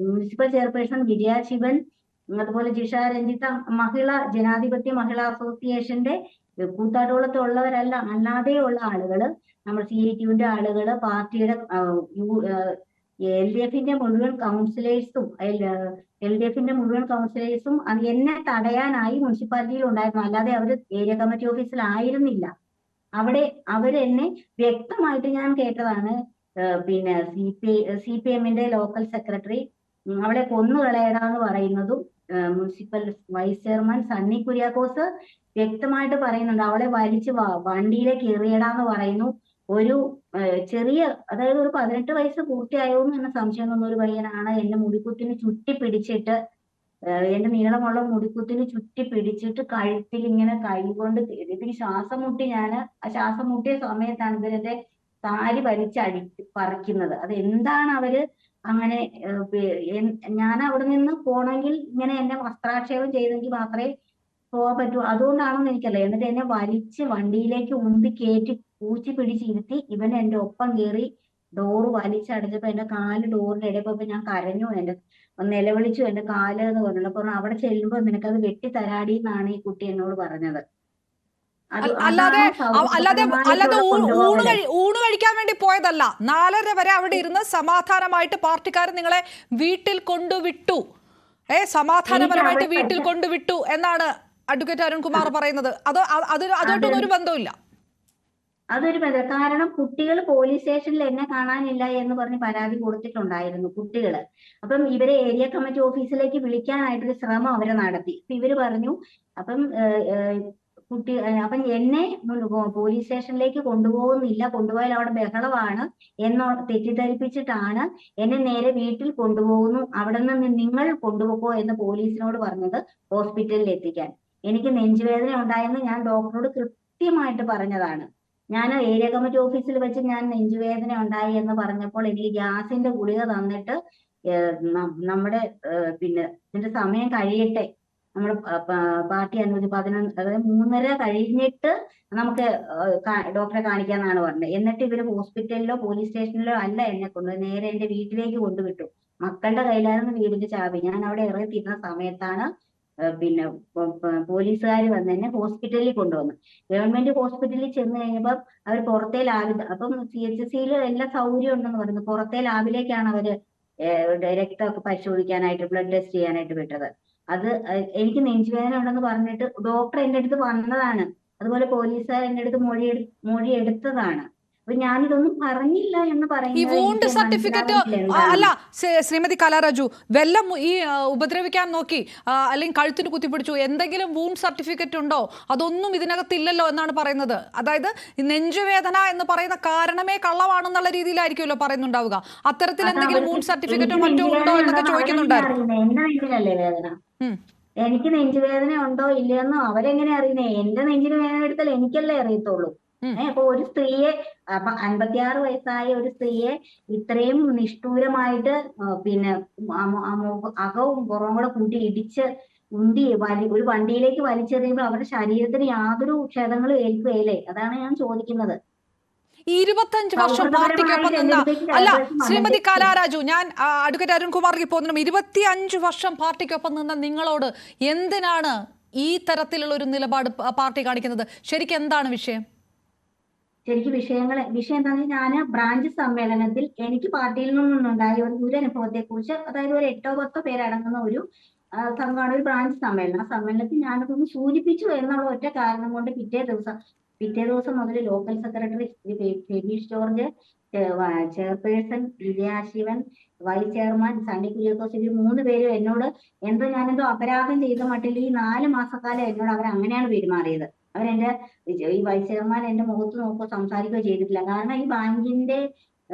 മുനിസിപ്പൽ ചെയർപേഴ്സൺ വിജയ ശിവൻ, അതുപോലെ ജിഷ രഞ്ജിത്ത, ജനാധിപത്യ മഹിളാ അസോസിയേഷന്റെ കൂത്താട്ടോളത്തുള്ളവരല്ല, അല്ലാതെയുള്ള ആളുകള്, നമ്മൾ CITUവിന്റെ ആളുകള്, പാർട്ടിയുടെ LDF-ന്റെ മുഴുവൻ കൗൺസിലേഴ്സും എന്നെ തടയാനായി മുനിസിപ്പാലിറ്റിയിൽ ഉണ്ടായിരുന്നു. അല്ലാതെ അവര് ഏരിയ കമ്മിറ്റി ഓഫീസിലായിരുന്നില്ല. അവിടെ അവരെന്നെ വ്യക്തമായിട്ട് ഞാൻ കേട്ടതാണ്. പിന്നെ CPM-ന്റെ ലോക്കൽ സെക്രട്ടറി അവളെ കൊന്നുകളയടാന്ന് പറയുന്നതും municipal vice chairman Sunny Kuriakose വ്യക്തമായിട്ട് പറയുന്നുണ്ട്. അവളെ വലിച്ച് വണ്ടിയിലേക്ക് എറിയടാന്ന് പറയുന്നു. ഒരു ചെറിയ, അതായത് ഒരു 18 വയസ്സ് പൂർത്തിയായോന്ന് എന്നെ സംശയം തോന്നുന്ന ഒരു പയ്യനാണ് എന്നെ മുടിക്കുത്തിന് ചുറ്റി പിടിച്ചിട്ട്, എന്റെ നീളമുള്ള മുടിക്കുത്തിന് ചുറ്റി പിടിച്ചിട്ട് കഴുത്തിൽ ഇങ്ങനെ കൈകൊണ്ട് ഇതിന് ശ്വാസം മുട്ടി. ആ ശ്വാസം മുട്ടിയ സമയത്താണ് ഇവരെന്റെ സാരി പറിക്കുന്നത്. അത് എന്താണ് അവര് അങ്ങനെ? ഞാൻ അവിടെ നിന്ന് പോണെങ്കിൽ ഇങ്ങനെ എന്നെ വസ്ത്രാക്ഷേപം ചെയ്തെങ്കിൽ മാത്രമേ പോകാൻ പറ്റൂ. അതുകൊണ്ടാണെന്ന് എനിക്കല്ല. എന്നിട്ട് എന്നെ വലിച്ച് വണ്ടിയിലേക്ക് ഉന്തി കയറ്റി പൂച്ചി പിടിച്ചിരുത്തി. ഇവൻ എന്റെ ഒപ്പം കയറി ഡോറ് വലിച്ചടച്ചപ്പോ എന്റെ കാല് ഡോറിന്റെ ഇടയപ്പോ ഞാൻ കരഞ്ഞു, നിലവിളിച്ചു, എന്റെ കാല് എന്ന് പറഞ്ഞു. അപ്പൊ അവിടെ ചെല്ലുമ്പോ നിനക്കത് വെട്ടിത്തരാടി എന്നാണ് ഈ കുട്ടി എന്നോട് പറഞ്ഞത്. അല്ലാതെ ഊണ് കഴിക്കാൻ വേണ്ടി പോയതല്ല. 4:30 വരെ അവിടെ ഇരുന്ന് സമാധാനമായിട്ട് പാർട്ടിക്കാർ നിങ്ങളെ വീട്ടിൽ കൊണ്ടുവിട്ടു. സമാധാനപരമായിട്ട് വീട്ടിൽ കൊണ്ടുവിട്ടു എന്നാണ് അഡ്വക്കേറ്റ് അരുൺകുമാർ പറയുന്നത്. അതൊട്ടൊന്നും ഒരു ബന്ധമില്ല. അതൊരു ബന്ധം. കാരണം കുട്ടികൾ പോലീസ് സ്റ്റേഷനിൽ എന്നെ കാണാനില്ല എന്ന് പറഞ്ഞ് പരാതി കൊടുത്തിട്ടുണ്ടായിരുന്നു കുട്ടികള്. അപ്പം ഇവരെ ഏരിയ കമ്മിറ്റി ഓഫീസിലേക്ക് വിളിക്കാനായിട്ടൊരു ശ്രമം അവര് നടത്തി. ഇവര് പറഞ്ഞു അപ്പം എന്നെ പോലീസ് സ്റ്റേഷനിലേക്ക് കൊണ്ടുപോകുന്നില്ല, കൊണ്ടുപോയാൽ അവിടെ ബഹളമാണ് എന്നോട് തെറ്റിദ്ധരിപ്പിച്ചിട്ടാണ് എന്നെ നേരെ വീട്ടിൽ കൊണ്ടുപോകുന്നു, അവിടെ നിന്ന് നിങ്ങൾ കൊണ്ടുപോകോ എന്ന് പോലീസിനോട് പറഞ്ഞത് ഹോസ്പിറ്റലിൽ എത്തിക്കാൻ. എനിക്ക് നെഞ്ചുവേദന ഉണ്ടായെന്ന് ഞാൻ ഡോക്ടറോട് കൃത്യമായിട്ട് പറഞ്ഞതാണ്. ഞാൻ ഏരിയ കമ്മിറ്റി ഓഫീസിൽ വെച്ച് ഞാൻ നെഞ്ചുവേദന ഉണ്ടായി എന്ന് പറഞ്ഞപ്പോൾ എനിക്ക് ഗ്യാസിന്റെ ഗുളിക തന്നിട്ട് നമ്മുടെ പിന്നെ ഇതിന്റെ സമയം കഴിയട്ടെ, നമ്മുടെ പാർട്ടി അനുവദിച്ച് 11, അതായത് 3:30 കഴിഞ്ഞിട്ട് നമുക്ക് ഡോക്ടറെ കാണിക്കാന്നാണ് പറഞ്ഞത്. എന്നിട്ട് ഇവര് ഹോസ്പിറ്റലിലോ പോലീസ് സ്റ്റേഷനിലോ അല്ല എന്നെ കൊണ്ടുപോയി, നേരെ എന്റെ വീട്ടിലേക്ക് കൊണ്ടുവിട്ടു. മക്കളുടെ കയ്യിലായിരുന്നു വീടിന്റെ ചാവി. ഞാൻ അവിടെ ഇറങ്ങിത്തിരുന്ന സമയത്താണ് പിന്നെ പോലീസുകാർ വന്ന് എന്നെ ഹോസ്പിറ്റലിൽ കൊണ്ടുവന്നു. ഗവൺമെന്റ് ഹോസ്പിറ്റലിൽ ചെന്ന് കഴിഞ്ഞപ്പോൾ അവർ പുറത്തെ ലാബിൽ, അപ്പം CHSയിൽ എല്ലാ സൗകര്യം ഉണ്ടെന്ന് പറയുന്നു, പുറത്തെ ലാബിലേക്കാണ് അവര് രക്തമൊക്കെ പരിശോധിക്കാനായിട്ട്, ബ്ലഡ് ടെസ്റ്റ് ചെയ്യാനായിട്ട് വിട്ടത്. അത് എനിക്ക് നെഞ്ചുവേദന ഉണ്ടെന്ന് പറഞ്ഞിട്ട് ഡോക്ടർ എന്റെ അടുത്ത് വന്നതാണ്. അതുപോലെ പോലീസുകാർ എന്റെ അടുത്ത് മൊഴി എടുത്തതാണ്. അപ്പൊ ഞാനിതൊന്നും പറഞ്ഞില്ല എന്ന് ഈ പറയുന്നത് വൂണ്ട് എനിക്ക് സർട്ടിഫിക്കറ്റ് മനസ്സിലാവുന്നില്ല എന്താണ്. അല്ല ശ്രീമതി കലാരാജു, വെല്ലം ഈ ഉപദ്രവിക്കാൻ നോക്കി അല്ലെങ്കിൽ കഴുത്തിന് കുത്തിപ്പിടിച്ചു, എന്തെങ്കിലും വൂണ്ട് സർട്ടിഫിക്കറ്റ് ഉണ്ടോ? അതൊന്നും ഇതിനകത്തില്ലല്ലോ എന്നാണ് പറയുന്നത്. അതായത് നെഞ്ചുവേദന എന്ന് പറയുന്ന കാരണമേ കള്ളമാണെന്നുള്ള രീതിയിലായിരിക്കുമല്ലോ പറയുന്നുണ്ടാവുക. അത്തരത്തിൽ എന്തെങ്കിലും വൂണ്ട് സർട്ടിഫിക്കറ്റോ മറ്റോ ഉണ്ടോ എന്നൊക്കെ ചോദിക്കുന്നുണ്ടായിരുന്നു. എന്റെ നെഞ്ചിലല്ലേ വേദന? എനിക്ക് നെഞ്ചുവേദന ഉണ്ടോ ഇല്ലയെന്നോ അവരെങ്ങനെ അറിയുന്നേ? എന്റെ നെഞ്ചിന് വേദന എടുത്താൽ എനിക്കല്ലേ അറിയത്തുള്ളൂ. അപ്പൊ ഒരു സ്ത്രീയെ, 56 വയസ്സായ ഒരു സ്ത്രീയെ ഇത്രയും നിഷ്ഠൂരമായിട്ട് പിന്നെ അകവും പുറവും കൂടെ കൂട്ടി ഇടിച്ച് ഉന്തി ഒരു വണ്ടിയിലേക്ക് വലിച്ചെറിയുമ്പോൾ അവരുടെ ശരീരത്തിന് യാതൊരു ക്ഷതങ്ങളും ഏൽക്കുകയില്ലേ? അതാണ് ഞാൻ ചോദിക്കുന്നത്. 25 വർഷം പാർട്ടിക്കൊപ്പം നിന്ന, അല്ല ശ്രീമതി കലാരാജു, ഞാൻ അഡ്വക്കേറ്റ് അരുൺകുമാറിലേക്ക് പോകുന്നു. 25 വർഷം പാർട്ടിക്കൊപ്പം നിന്ന നിങ്ങളോട് എന്തിനാണ് ഈ തരത്തിലുള്ള ഒരു നിലപാട് പാർട്ടി കാണിക്കുന്നത്? ശരിക്കും എന്താണ് വിഷയം? ശരിക്കും വിഷയം എന്താണെന്ന് വെച്ചാൽ, ഞാൻ ബ്രാഞ്ച് സമ്മേളനത്തിൽ എനിക്ക് പാർട്ടിയിൽ നിന്നുണ്ടായ ഒരു ദുരനുഭവത്തെ കുറിച്ച്, അതായത് ഒരു 8 10 പേരടങ്ങുന്ന ഒരു സംഘമാണ് ഒരു ബ്രാഞ്ച് സമ്മേളനം. ആ സമ്മേളനത്തിൽ ഞാനതൊന്ന് സൂചിപ്പിച്ചു എന്നുള്ള ഒറ്റ കാരണം കൊണ്ട് പിറ്റേ ദിവസം മുതൽ local secretary Febish George, chairperson Vijaya Sivan, vice chairman Sunny Kuriakose, ഇവർ 3 പേരും എന്നോട് ഞാനെന്തോ അപരാധം ചെയ്ത മട്ടിൽ ഈ 4 മാസക്കാലം എന്നോട് അവർ അങ്ങനെയാണ് പെരുമാറിയത്. അവരെന്റെ ഈ വൈസ് ചെയർമാൻ എന്റെ മുഖത്ത് നോക്കുകയോ സംസാരിക്കുകയോ ചെയ്തിട്ടില്ല. കാരണം ഈ ബാങ്കിന്റെ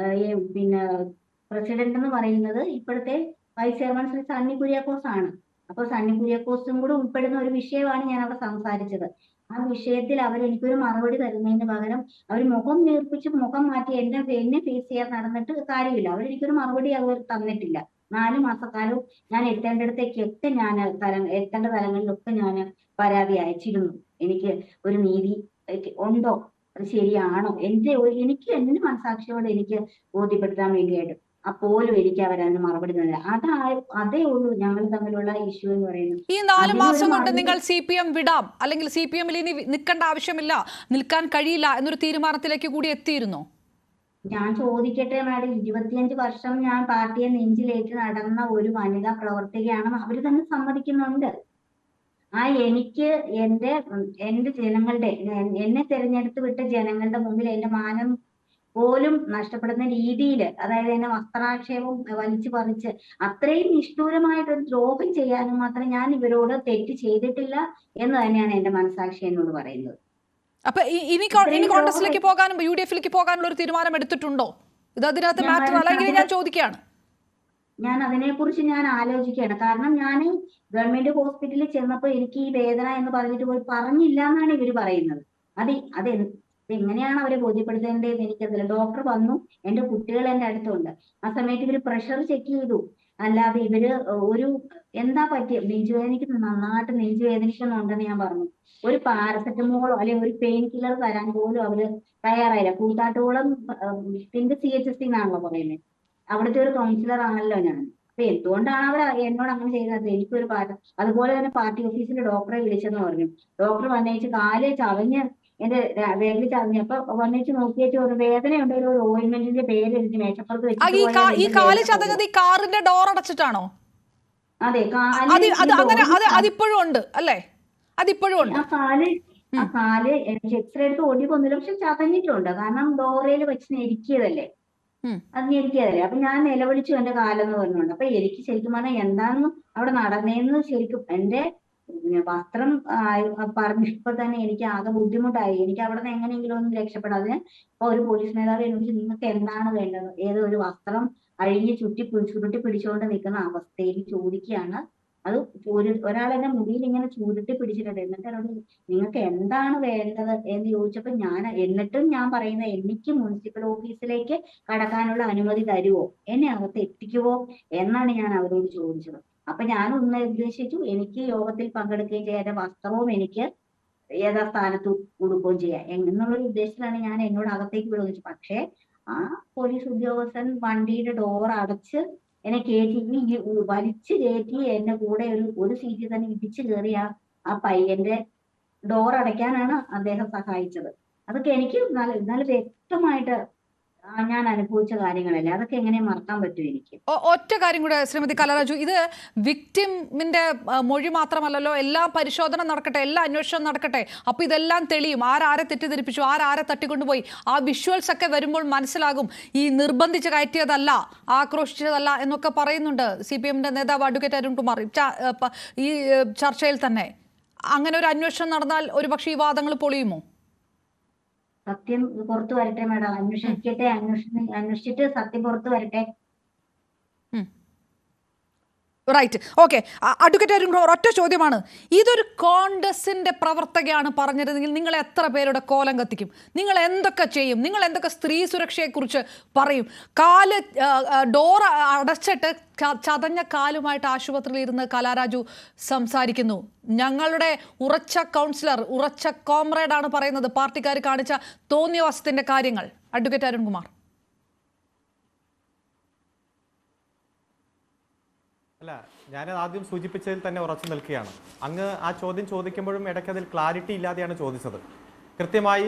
പിന്നെ പ്രസിഡന്റ് എന്ന് പറയുന്നത് ഇപ്പോഴത്തെ വൈസ് ചെയർമാൻ ശ്രീ സണ്ണി കുര്യാക്കോസ് ആണ്. അപ്പൊ സണ്ണി കുര്യാക്കോസും കൂടെ ഉൾപ്പെടുന്ന ഒരു വിഷയമാണ് ഞാൻ അവിടെ സംസാരിച്ചത്. ആ വിഷയത്തിൽ എനിക്കൊരു മറുപടി തരുന്നതിന് പകരം അവർ മുഖം നീർപ്പിച്ച് മുഖം മാറ്റി എന്നെ ഫേസ് ചെയ്യാൻ നടന്നിട്ട് കാര്യമില്ല. അവരെനിക്കൊരു മറുപടി അവർ തന്നിട്ടില്ല. 4 മാസക്കാലവും ഞാൻ എത്തേണ്ടിടത്തേക്കൊക്കെ എത്തേണ്ട തലങ്ങളിലൊക്കെ ഞാൻ പരാതി അയച്ചിരുന്നു. എനിക്ക് ഒരു നീതി ഉണ്ടോ, അത് ശരിയാണോ, എനിക്ക് എന്റെ മനസാക്ഷിയോട് എനിക്ക് ബോധ്യപ്പെടുത്താൻ വേണ്ടിയായിട്ട് അപ്പോലും എനിക്ക് അവരതിന് മറുപടി തന്നില്ല. അതേ ഉള്ളൂ ഞങ്ങൾ തമ്മിലുള്ള ഇഷ്യൂ എന്ന് പറയുന്നത്. ഈ 4 മാസം കൊണ്ട് നിങ്ങൾ CPM വിടാം, അല്ലെങ്കിൽ CPM ഇനി നിൽക്കേണ്ട ആവശ്യമില്ല, നിൽക്കാൻ കഴിയില്ല എന്നൊരു തീരുമാനത്തിലേക്ക് കൂടി എത്തിയിരുന്നോ? ഞാൻ ചോദിക്കട്ടെ മാഡം, 25 വർഷം ഞാൻ പാർട്ടിയെ നെഞ്ചിലേറ്റ് നടന്ന ഒരു വനിതാ പ്രവർത്തകയാണ്. അവര് തന്നെ സമ്മതിക്കുന്നുണ്ട്. എനിക്ക് എന്റെ ജനങ്ങളുടെ, എന്നെ തെരഞ്ഞെടുത്ത് വിട്ട ജനങ്ങളുടെ മുമ്പിൽ എന്റെ മാനം പോലും നഷ്ടപ്പെടുന്ന രീതിയിൽ, അതായത് എന്നെ വസ്ത്രാക്ഷേപം വലിച്ചു പറിച്ച് അത്രയും നിഷ്ഠൂരമായിട്ടൊരു ദ്രോഹം ചെയ്യാനും മാത്രം ഞാൻ ഇവരോട് തെറ്റ് ചെയ്തിട്ടില്ല എന്ന് തന്നെയാണ് എന്റെ മനസാക്ഷി എന്നോട് പറയുന്നത്. അപ്പൊ ഇനി കോൺഗ്രസിലേക്ക് പോകാനും UDF-ലേക്ക് പോകാനുള്ള ഒരു തീരുമാനം എടുത്തിട്ടുണ്ടോ? ഇത് അതിനകത്ത് മാറ്റർ അല്ലെങ്കിൽ ഞാൻ ചോദിക്കുകയാണ്. ഞാൻ അതിനെക്കുറിച്ച് ആലോചിക്കുകയാണ്. കാരണം ഞാൻ ഗവൺമെന്റ് ഹോസ്പിറ്റലിൽ ചെന്നപ്പോൾ എനിക്ക് ഈ വേദന എന്ന് പറഞ്ഞിട്ട് പോയി പറഞ്ഞില്ല എന്നാണ് ഇവര് പറയുന്നത്. അത് എങ്ങനെയാണ് അവരെ ബോധ്യപ്പെടുത്തേണ്ടതെന്ന് എനിക്കറിയില്ല. ഡോക്ടർ വന്നു, എന്റെ കുട്ടികൾ എന്റെ അടുത്തുണ്ട്. ആ സമയത്ത് ഇവര് പ്രഷർ ചെക്ക് ചെയ്തു. അല്ലാതെ ഇവര് എന്താ പറ്റിയ നെഞ്ചുവേദനയ്ക്ക് നന്നായിട്ട് നെഞ്ചുവേദനിക്കുന്നുണ്ടെന്ന് ഞാൻ പറഞ്ഞു. ഒരു പാരസെറ്റമോളോ അല്ലെങ്കിൽ ഒരു പെയിൻ കില്ലർ തരാൻ പോലും അവര് തയ്യാറായില്ല. കൂത്താട്ടുകുളം CHSC എന്നാണല്ലോ പറയുന്നത്. അവിടുത്തെ ഒരു കൗൺസിലർ ആണല്ലോ ഞാൻ. അപ്പൊ എന്തുകൊണ്ടാണ് അവർ എന്നോട് അങ്ങനെ ചെയ്തത്? എനിക്കൊരു അതുപോലെ തന്നെ പാർട്ടി ഓഫീസിൽ ഡോക്ടറെ വിളിച്ചെന്ന് പറഞ്ഞു. ഡോക്ടർ വന്നേച്ച് കാല് ചതഞ്ഞ് എന്റെ വിരല് ചതഞ്ഞ്, അപ്പൊ വന്നേച്ച് നോക്കിയേച്ച് ഒരു വേദനയുണ്ട്, ഒരു ഓയിന്റ്മെന്റിന്റെ പേര് എനിക്ക് മേശപ്പുറത്ത് വെച്ചിട്ട്. കാറിന്റെ ഡോർ അടച്ചിട്ടാണോ? അതെ, അതിപ്പോഴും ഉണ്ട് അല്ലേ? അതിപ്പോഴും ഉണ്ട്. ആ കാല് എനിക്ക് എക്സ്റേ എടുത്ത് ഒടിവൊന്നുമില്ല, പക്ഷെ ചതഞ്ഞിട്ടുണ്ട്. കാരണം ഡോറയിൽ വെച്ച് ഞെരിക്കിയതല്ലേ, അത് ഞെരിക്കിയതല്ലേ. അപ്പൊ ഞാൻ നിലവിളിച്ചു എന്റെ കാലെന്ന് പറഞ്ഞുകൊണ്ട്. അപ്പൊ എനിക്ക് ശരിക്കും പറഞ്ഞാൽ എന്താണെന്ന് അവിടെ നടന്നേന്ന് ശരിക്കും എന്റെ വസ്ത്രം പറഞ്ഞപ്പോ തന്നെ എനിക്ക് ആകെ ബുദ്ധിമുട്ടായി. എനിക്ക് അവിടെ നിന്ന് എങ്ങനെയെങ്കിലും ഒന്ന് രക്ഷപ്പെടാം. അതിന് ഇപ്പൊ ഒരു പോലീസ് മേധാവി എന്നോട് നിങ്ങൾക്ക് എന്താണ് വേണ്ടത്, ഏതോ ഒരു വസ്ത്രം അഴിഞ്ഞ് ചുരുട്ടി പിടിച്ചുകൊണ്ട് നിൽക്കുന്ന അവസ്ഥയിൽ ചോദിക്കുകയാണ്. അത് ഒരാൾ എന്നെ മുടിയിൽ ഇങ്ങനെ ചുരുട്ടി പിടിച്ചിട്ടുണ്ട്. എന്നിട്ട് എന്നോട് നിങ്ങൾക്ക് എന്താണ് വേണ്ടത് എന്ന് ചോദിച്ചപ്പോ എന്നിട്ടും ഞാൻ പറയുന്നത്, എനിക്ക് മുനിസിപ്പൽ ഓഫീസിലേക്ക് കടക്കാനുള്ള അനുമതി തരുവോ, എന്നെ അകത്ത് എത്തിക്കുവോ എന്നാണ് ഞാൻ അവരോട് ചോദിച്ചത്. അപ്പൊ ഞാൻ ഉദ്ദേശിച്ചു എനിക്ക് യോഗത്തിൽ പങ്കെടുക്കുകയും ചെയ്യാം, എന്റെ വസ്ത്രവും എനിക്ക് യഥാസ്ഥാനത്ത് കൊടുക്കുകയും ചെയ്യാം എന്നുള്ളൊരു ഉദ്ദേശത്തിലാണ് ഞാൻ എന്നോട് അകത്തേക്ക് വിടുന്നത്. പക്ഷേ ആ പോലീസ് ഉദ്യോഗസ്ഥൻ വണ്ടിയുടെ ഡോർ അടച്ച് എന്നെ കയറ്റി, വലിച്ചു കയറ്റി എന്നെ കൂടെ ഒരു സീറ്റിൽ തന്നെ ഇടിച്ചു കയറി ആ പയ്യന്റെ ഡോർ അടയ്ക്കാനാണ് അദ്ദേഹം സഹായിച്ചത്. അതൊക്കെ എനിക്ക് നല്ല വ്യക്തമായിട്ട് ഞാൻ അനുഭവിച്ച കാര്യങ്ങളല്ലേ, അതൊക്കെ എങ്ങനെ മറക്കാൻ പറ്റും എനിക്ക്? ഒറ്റ കാര്യം കൂടെ ശ്രീമതി കലാരാജു, ഇത് വിക്ടിമിന്റെ മൊഴി മാത്രമല്ലല്ലോ, എല്ലാ പരിശോധന നടക്കട്ടെ, എല്ലാ അന്വേഷണം നടക്കട്ടെ, അപ്പൊ ഇതെല്ലാം തെളിയും. ആരാരെ തെറ്റിദ്ധരിപ്പിച്ചു, ആരാരെ തട്ടിക്കൊണ്ടുപോയി, ആ വിഷ്വൽസ് ഒക്കെ വരുമ്പോൾ മനസ്സിലാകും ഈ നിർബന്ധിച്ച് കയറ്റിയതല്ല, ആക്രോശിച്ചതല്ല എന്നൊക്കെ പറയുന്നുണ്ട് CPMന്റെ നേതാവ് അഡ്വക്കേറ്റ് അരുൺകുമാർ ഈ ചർച്ചയിൽ തന്നെ. അങ്ങനെ ഒരു അന്വേഷണം നടന്നാൽ ഒരുപക്ഷെ ഈ വാദങ്ങൾ പൊളിയുമോ? സത്യം പുറത്തു വരട്ടെ മാഡം, അന്വേഷിച്ചിട്ട് സത്യം പുറത്തു വരട്ടെ. Right, okay. അഡ്വക്കേറ്റ് അരുൺകുമാർ, ഒറ്റ ചോദ്യമാണ്. ഇതൊരു കോൺഗ്രസിന്റെ പ്രവർത്തകയാണ് പറഞ്ഞിരുന്നെങ്കിൽ നിങ്ങൾ എത്ര പേരുടെ കോലം കത്തിക്കും? നിങ്ങൾ എന്തൊക്കെ ചെയ്യും? നിങ്ങൾ എന്തൊക്കെ സ്ത്രീ സുരക്ഷയെക്കുറിച്ച് പറയും? ഡോർ അടച്ചിട്ട് ചതഞ്ഞ കാലുമായിട്ട് ആശുപത്രിയിൽ ഇരുന്ന് കലാരാജു സംസാരിക്കുന്നു. ഞങ്ങളുടെ ഉറച്ച കൗൺസിലർ, ഉറച്ച കോമ്രേഡാണ് പറയുന്നത് പാർട്ടിക്കാർ കാണിച്ച തോന്നിയവാസത്തിന്റെ കാര്യങ്ങൾ. അഡ്വക്കേറ്റ് അരുൺകുമാർ. അല്ല, ഞാനത് ആദ്യം സൂചിപ്പിച്ചതിൽ തന്നെ ഉറച്ചു നിൽക്കുകയാണ്. അങ്ങ് ആ ചോദ്യം ചോദിക്കുമ്പോഴും ഇടയ്ക്ക് അതിൽ ക്ലാരിറ്റി ഇല്ലാതെയാണ് ചോദിച്ചത്. കൃത്യമായി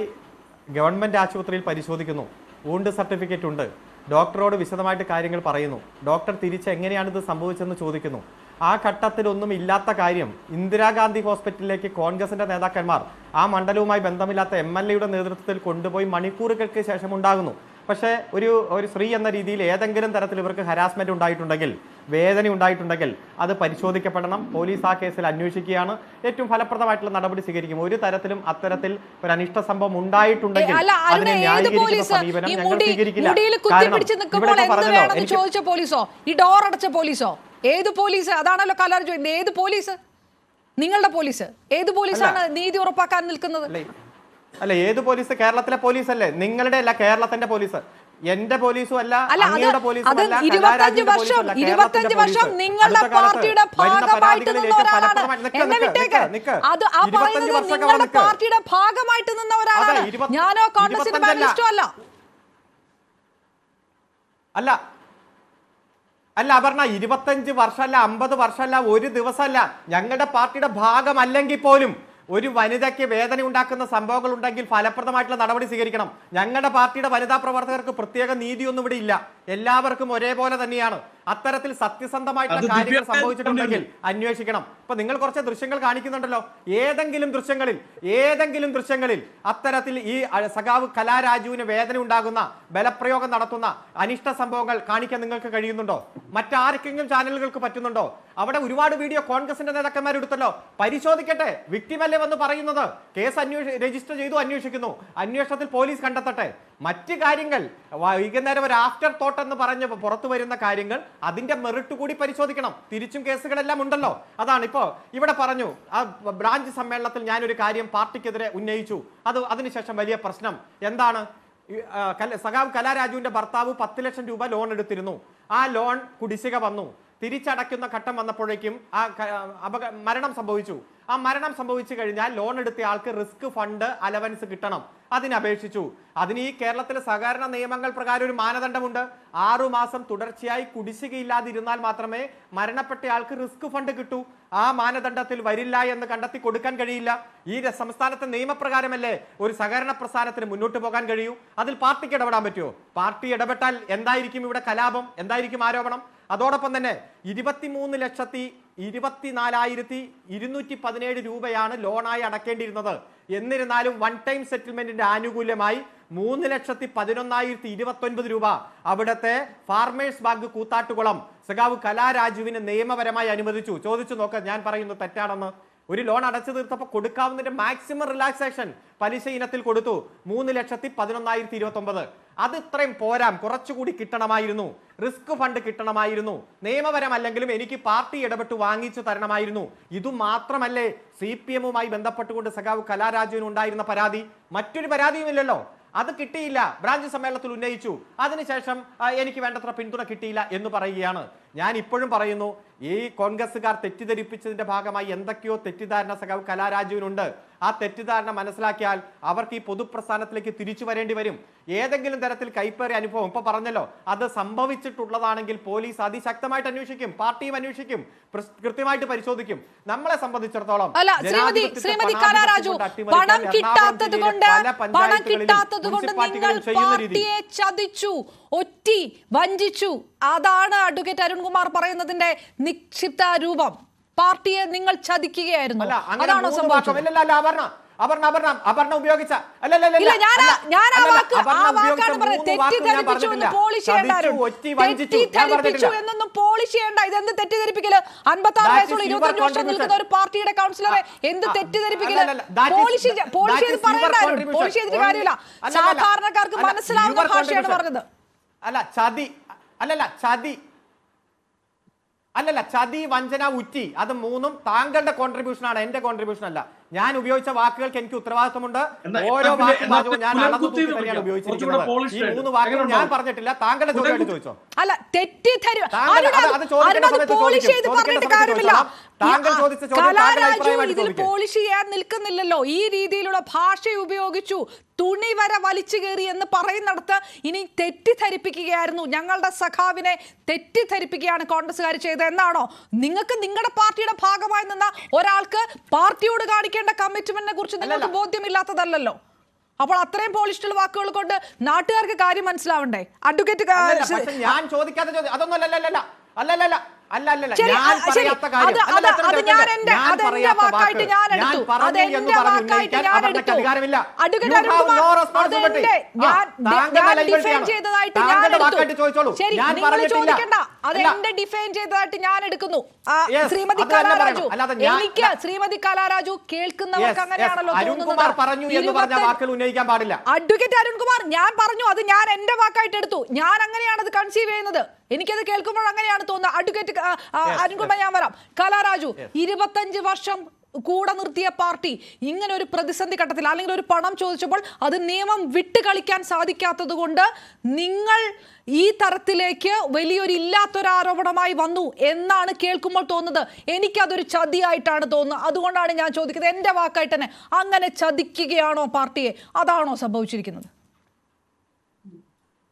ഗവൺമെൻറ് ആശുപത്രിയിൽ പരിശോധിക്കുന്നു, വൂണ്ട് സർട്ടിഫിക്കറ്റ് ഉണ്ട്, ഡോക്ടറോട് വിശദമായിട്ട് കാര്യങ്ങൾ പറയുന്നു, ഡോക്ടർ തിരിച്ച് എങ്ങനെയാണ് ഇത് സംഭവിച്ചതെന്ന് ചോദിക്കുന്നു. ആ ഘട്ടത്തിലൊന്നും ഇല്ലാത്ത കാര്യം ഇന്ദിരാഗാന്ധി ഹോസ്പിറ്റലിലേക്ക് കോൺഗ്രസിന്റെ നേതാക്കന്മാർ ആ മണ്ഡലവുമായി ബന്ധമില്ലാത്ത MLA നേതൃത്വത്തിൽ കൊണ്ടുപോയി മണിക്കൂറുകൾക്ക് ശേഷം ഉണ്ടാകുന്നു. പക്ഷേ ഒരു സ്ത്രീ എന്ന രീതിയിൽ ഏതെങ്കിലും തരത്തിൽ ഇവർക്ക് ഹരാസ്മെന്റ് ഉണ്ടായിട്ടുണ്ടെങ്കിൽ, വേദന ഉണ്ടായിട്ടുണ്ടെങ്കിൽ അത് പരിശോധിക്കപ്പെടണം. പോലീസ് ആ കേസിൽ അന്വേഷിക്കുകയാണ്, ഏറ്റവും ഫലപ്രദമായിട്ടുള്ള നടപടി സ്വീകരിക്കും. ഒരു തരത്തിലും അത്തരത്തിൽ ഒരു അനിഷ്ട സംഭവം ഉണ്ടായിട്ടുണ്ടെങ്കിൽ അതിനെ ന്യായീകരിക്കുന്ന സമീപനം ഞങ്ങൾ സ്വീകരിക്കില്ല. ചോദിച്ച പോലീസോ, ഈ ഡോർ അടച്ച പോലീസോ? ഏത് പോലീസ്? അതാണല്ലോ കലാർ ചോദിക്കുന്നത്. ഏത് പോലീസ്? നിങ്ങളുടെ പോലീസ് ഏത് പോലീസാണ് നീതി ഉറപ്പാക്കാൻ നിൽക്കുന്നത്? അല്ല, ഏത് പോലീസ്? കേരളത്തിലെ പോലീസ് അല്ലേ? നിങ്ങളുടെ അല്ല, കേരളത്തിന്റെ പോലീസ്. എന്റെ പോലീസും അല്ല, അങ്ങയുടെ പോലീസും അല്ല, 25 വർഷം നിങ്ങളുടെ പാർട്ടിയുടെ ഭാഗമായിട്ട് നിന്നവരാണ്. എന്നെ വിട്ടേക്ക്. അത് ആ പറയുന്നത് നിങ്ങളുടെ പാർട്ടിയുടെ ഭാഗമായിട്ട് നിന്നവരാണ്. ഞാനോ കോൺഗ്രസിന്റെ ബാനലിസ്റ്റോ അല്ല. അല്ല അപർണ, 25 വർഷമല്ല, 50 വർഷമല്ല, ഒരു ദിവസമല്ല. ഞങ്ങളുടെ പാർട്ടിയുടെ ഭാഗമല്ലെങ്കിൽ പോലും ഒരു വനിതയ്ക്ക് വേദന ഉണ്ടാക്കുന്ന സംഭവങ്ങൾ ഉണ്ടെങ്കിൽ ഫലപ്രദമായിട്ടുള്ള നടപടി സ്വീകരിക്കണം. ഞങ്ങളുടെ പാർട്ടിയുടെ വനിതാ പ്രവർത്തകർക്ക് പ്രത്യേക നീതിയൊന്നും ഇവിടെ ഇല്ല. എല്ലാവർക്കും ഒരേപോലെ തന്നെയാണ്. അത്തരത്തിൽ സത്യസന്ധമായിട്ടുള്ള കാര്യങ്ങൾ സംഭവിച്ചിട്ടുണ്ടെങ്കിൽ അന്വേഷിക്കണം. ഇപ്പൊ നിങ്ങൾ കുറച്ച് ദൃശ്യങ്ങൾ കാണിക്കുന്നുണ്ടല്ലോ, ഏതെങ്കിലും ദൃശ്യങ്ങളിൽ അത്തരത്തിൽ ഈ സഖാവ് കലാരാജുവിന് വേദന ഉണ്ടാകുന്ന, ബലപ്രയോഗം നടത്തുന്ന അനിഷ്ട സംഭവങ്ങൾ കാണിക്കാൻ നിങ്ങൾക്ക് കഴിയുന്നുണ്ടോ? മറ്റാർക്കെങ്കിലും ചാനലുകൾക്ക് പറ്റുന്നുണ്ടോ? അവിടെ ഒരുപാട് വീഡിയോ കോൺഗ്രസിന്റെ നേതാക്കന്മാരെടുത്തല്ലോ. പരിശോധിക്കട്ടെ. വിക്ടിമല്ലേ വന്ന് പറയുന്നത്? കേസ് രജിസ്റ്റർ ചെയ്തു, അന്വേഷിക്കുന്നു. അന്വേഷണത്തിൽ പോലീസ് കണ്ടെത്തട്ടെ. മറ്റ് കാര്യങ്ങൾ വൈകുന്നേരം ഒരു ആഫ്റ്റർ തോട്ട് എന്ന് പറഞ്ഞ് പുറത്തു വരുന്ന കാര്യങ്ങൾ അതിന്റെ മെറിറ്റ് കൂടി പരിശോധിക്കണം. തിരിച്ചും കേസുകളെല്ലാം ഉണ്ടല്ലോ. അതാണ് ഇപ്പോ ഇവിടെ പറഞ്ഞു. ആ ബ്രാഞ്ച് സമ്മേളനത്തിൽ ഞാനൊരു കാര്യം പാർട്ടിക്കെതിരെ ഉന്നയിച്ചു. അതിനുശേഷം വലിയ പ്രശ്നം എന്താണ്? സഖാവ് കലാരാജുവിന്റെ ഭർത്താവ് 10 ലക്ഷം രൂപ ലോൺ എടുത്തിരുന്നു. ആ ലോൺ കുടിശ്ശിക വന്നു. തിരിച്ചടയ്ക്കുന്ന ഘട്ടം വന്നപ്പോഴേക്കും മരണം സംഭവിച്ചു. ആ മരണം സംഭവിച്ചു കഴിഞ്ഞാൽ ലോൺ എടുത്ത ആൾക്ക് റിസ്ക് ഫണ്ട് അലവൻസ് കിട്ടണം. അതിനപേക്ഷിച്ചു. അതിന് ഈ കേരളത്തിലെ സഹകരണ നിയമങ്ങൾ പ്രകാരം ഒരു മാനദണ്ഡമുണ്ട്. 6 മാസം തുടർച്ചയായി കുടിശ്ശികയില്ലാതിരുന്നാൽ മാത്രമേ മരണപ്പെട്ട ആൾക്ക് റിസ്ക് ഫണ്ട് കിട്ടൂ. ആ മാനദണ്ഡത്തിൽ വരില്ല എന്ന് കണ്ടെത്തി കൊടുക്കാൻ കഴിയില്ല. ഈ സംസ്ഥാനത്തെ നിയമപ്രകാരമല്ലേ ഒരു സഹകരണ പ്രസ്ഥാനത്തിന് മുന്നോട്ട് പോകാൻ കഴിയൂ. അതിൽ പാർട്ടിക്ക് ഇടപെടാൻ പറ്റുമോ? പാർട്ടി ഇടപെട്ടാൽ എന്തായിരിക്കും ഇവിടെ കലാപം? എന്തായിരിക്കും ആരോപണം? അതോടൊപ്പം തന്നെ 23,24,217 രൂപയാണ് ലോണായി അടക്കേണ്ടിയിരുന്നത്. എന്നിരുന്നാലും വൺ ടൈം സെറ്റിൽമെന്റിന്റെ ആനുകൂല്യമായി 3,11,029 രൂപ അവിടുത്തെ ഫാർമേഴ്സ് ബാങ്ക് കൂത്താട്ടുകുളം സഖാവ് കലാരാജുവിന് നിയമപരമായി അനുവദിച്ചു. ചോദിച്ചു നോക്ക, ഞാൻ പറയുന്നു തെറ്റാണെന്ന്. ഒരു ലോൺ അടച്ചു തീർത്തപ്പോൾ കൊടുക്കാവുന്നതിന്റെ മാക്സിമം റിലാക്സേഷൻ പലിശ ഇനത്തിൽ കൊടുത്തു 3,11,029. അത് ഇത്രയും പോരാം, കുറച്ചുകൂടി കിട്ടണമായിരുന്നു. Risk fund കിട്ടണമായിരുന്നു. നിയമപരമല്ലെങ്കിലും എനിക്ക് പാർട്ടി ഇടപെട്ട് വാങ്ങിച്ചു തരണമായിരുന്നു. ഇതുമാത്രമല്ലേ CPM-വുമായി ബന്ധപ്പെട്ടുകൊണ്ട് സഖാവ് കലാരാജുവിന് ഉണ്ടായിരുന്ന പരാതി? മറ്റൊരു പരാതിയുമില്ലല്ലോ. അത് കിട്ടിയില്ല. ബ്രാഞ്ച് സമ്മേളനത്തിൽ ഉന്നയിച്ചു. അതിനുശേഷം എനിക്ക് വേണ്ടത്ര പിന്തുണ കിട്ടിയില്ല എന്ന് പറയുകയാണ്. ഞാൻ ഇപ്പോഴും പറയുന്നു, ഈ കോൺഗ്രസ്സുകാർ തെറ്റിദ്ധരിപ്പിച്ചതിന്റെ ഭാഗമായി എന്തൊക്കെയോ തെറ്റിദ്ധാരണ സഖാവ് കലാരാജുവിനുണ്ട്. ആ തെറ്റിദ്ധാരണ മനസ്സിലാക്കിയാൽ അവർക്ക് ഈ പൊതുപ്രസ്ഥാനത്തിലേക്ക് തിരിച്ചു വരേണ്ടി വരും. ഏതെങ്കിലും തരത്തിൽ കൈപ്പേറിയ അനുഭവം ഇപ്പൊ പറഞ്ഞല്ലോ, അത് സംഭവിച്ചിട്ടുള്ളതാണെങ്കിൽ പോലീസ് അതിശക്തമായിട്ട് അന്വേഷിക്കും, പാർട്ടിയും അന്വേഷിക്കും, കൃത്യമായിട്ട് പരിശോധിക്കും. നമ്മളെ സംബന്ധിച്ചിടത്തോളം ശ്രീമതി കലാരാജു, പണം കിട്ടാത്തത് കൊണ്ട് നിങ്ങൾ പാർട്ടിയെ ചതിച്ചു, ഒറ്റി, വഞ്ചിച്ചു. അതാണ് അഡ്വക്കേറ്റ് അരുൺകുമാർ പറയുന്നതിന്റെ നിക്ഷിപ്ത രൂപം. പാർട്ടിയെ നിങ്ങൾ ചതിക്കുകയായിരുന്നു. അതാണോ സംഭവിച്ചത്? അപർണ ഉപയോഗിച്ച എന്നൊന്നും പോളിഷ് ചെയ്യേണ്ട. ഇതെന്ത് തെറ്റിദ്ധരിപ്പിക്കല്? 56 വയസ്സുള്ള 25 വർഷം നിൽക്കുന്ന ഒരു പാർട്ടിയുടെ കൗൺസിലറെ എന്ത് തെറ്റിദ്ധരിപ്പിക്കല്? പോളിഷ് ചെയ്ത് പറയണ്ടായിരുന്നു. പോളിഷ് ചെയ്തിട്ട് കാര്യമില്ല. സാധാരണക്കാർക്ക് മനസ്സിലാവുന്ന ഭാഷയാണ് പറഞ്ഞത്. ചതി, വഞ്ചന, ഉറ്റി, അത് മൂന്നും താങ്കളുടെ കോൺട്രിബ്യൂഷൻ ആണ്, എന്റെ കോൺട്രിബ്യൂഷൻ അല്ല. ഞാൻ ഉപയോഗിച്ച വാക്കുകൾക്ക് എനിക്ക് ഉത്തരവാദിത്വമുണ്ട്. ഓരോ വാക്കും ഞാൻ അളന്നു തൂക്കി തന്നെയാണ് ഉപയോഗിച്ചിരിക്കുന്നത്. ഈ 3 വാക്കുകൾ ഞാൻ പറഞ്ഞിട്ടില്ല. താങ്കളുടെ ചോദ്യമായിട്ട് ചോദിച്ചോ? അല്ല, ഇതിൽ പോളിഷ് ചെയ്യാൻ നിൽക്കുന്നില്ലല്ലോ. ഈ രീതിയിലുള്ള ഭാഷ ഉപയോഗിച്ചു, തുണി വരെ വലിച്ചു കയറി എന്ന് പറയുന്നിടത്ത് ഇനി തെറ്റിദ്ധരിപ്പിക്കുകയായിരുന്നു. ഞങ്ങളുടെ സഖാവിനെ തെറ്റിദ്ധരിപ്പിക്കുകയാണ് കോൺഗ്രസ്സുകാർ ചെയ്തത് എന്നാണോ? നിങ്ങൾക്ക് നിങ്ങളുടെ പാർട്ടിയുടെ ഭാഗമായി നിന്ന ഒരാൾക്ക് പാർട്ടിയോട് കാണിക്കേണ്ട കമ്മിറ്റ്മെന്റിനെ കുറിച്ച് നിങ്ങൾക്ക് ബോധ്യമില്ലാത്തതല്ലോ. അപ്പോൾ അത്രയും പോളിഷ്ടുള്ള വാക്കുകൾ കൊണ്ട് നാട്ടുകാർക്ക് കാര്യം മനസ്സിലാവണ്ടേ? അഡ്വക്കേറ്റ് ഞാൻ ചോദിക്കാത്ത ചോദ്യം അതൊന്നും അല്ലല്ല. ശ്രീമതി കലാരാജു, എനിക്ക് ശ്രീമതി കലാരാജു കേൾക്കുന്നവർക്ക് അങ്ങനെയാണല്ലോ അഡ്വക്കേറ്റ് അരുൺകുമാർ, ഞാൻ പറഞ്ഞു, അത് ഞാൻ എന്റെ വാക്കായിട്ട് എടുത്തു. ഞാൻ അങ്ങനെയാണ് അത് കൺസീവ് ചെയ്യുന്നത്. എനിക്കത് കേൾക്കുമ്പോൾ അങ്ങനെയാണ് തോന്നുന്നത്. അഡ്വക്കേറ്റ് അരുൺകുമാർ, ഞാൻ വരാം. കലാരാജു, 25 വർഷം കൂടെ നിർത്തിയ പാർട്ടി ഇങ്ങനെ ഒരു പ്രതിസന്ധി ഘട്ടത്തിൽ അല്ലെങ്കിൽ ഒരു പണം ചോദിച്ചപ്പോൾ അത് നിയമം വിട്ട് കളിക്കാൻ സാധിക്കാത്തത് കൊണ്ട് നിങ്ങൾ ഈ തരത്തിലേക്ക് വലിയൊരു ഇല്ലാത്തൊരു ആരോപണമായി വന്നു എന്നാണ് കേൾക്കുമ്പോൾ തോന്നുന്നത്. എനിക്കതൊരു ചതിയായിട്ടാണ് തോന്നുന്നത്. അതുകൊണ്ടാണ് ഞാൻ ചോദിക്കുന്നത്, എന്റെ വാക്കായിട്ട് തന്നെ, അങ്ങനെ ചതിക്കുകയാണോ പാർട്ടിയെ? അതാണോ സംഭവിച്ചിരിക്കുന്നത്?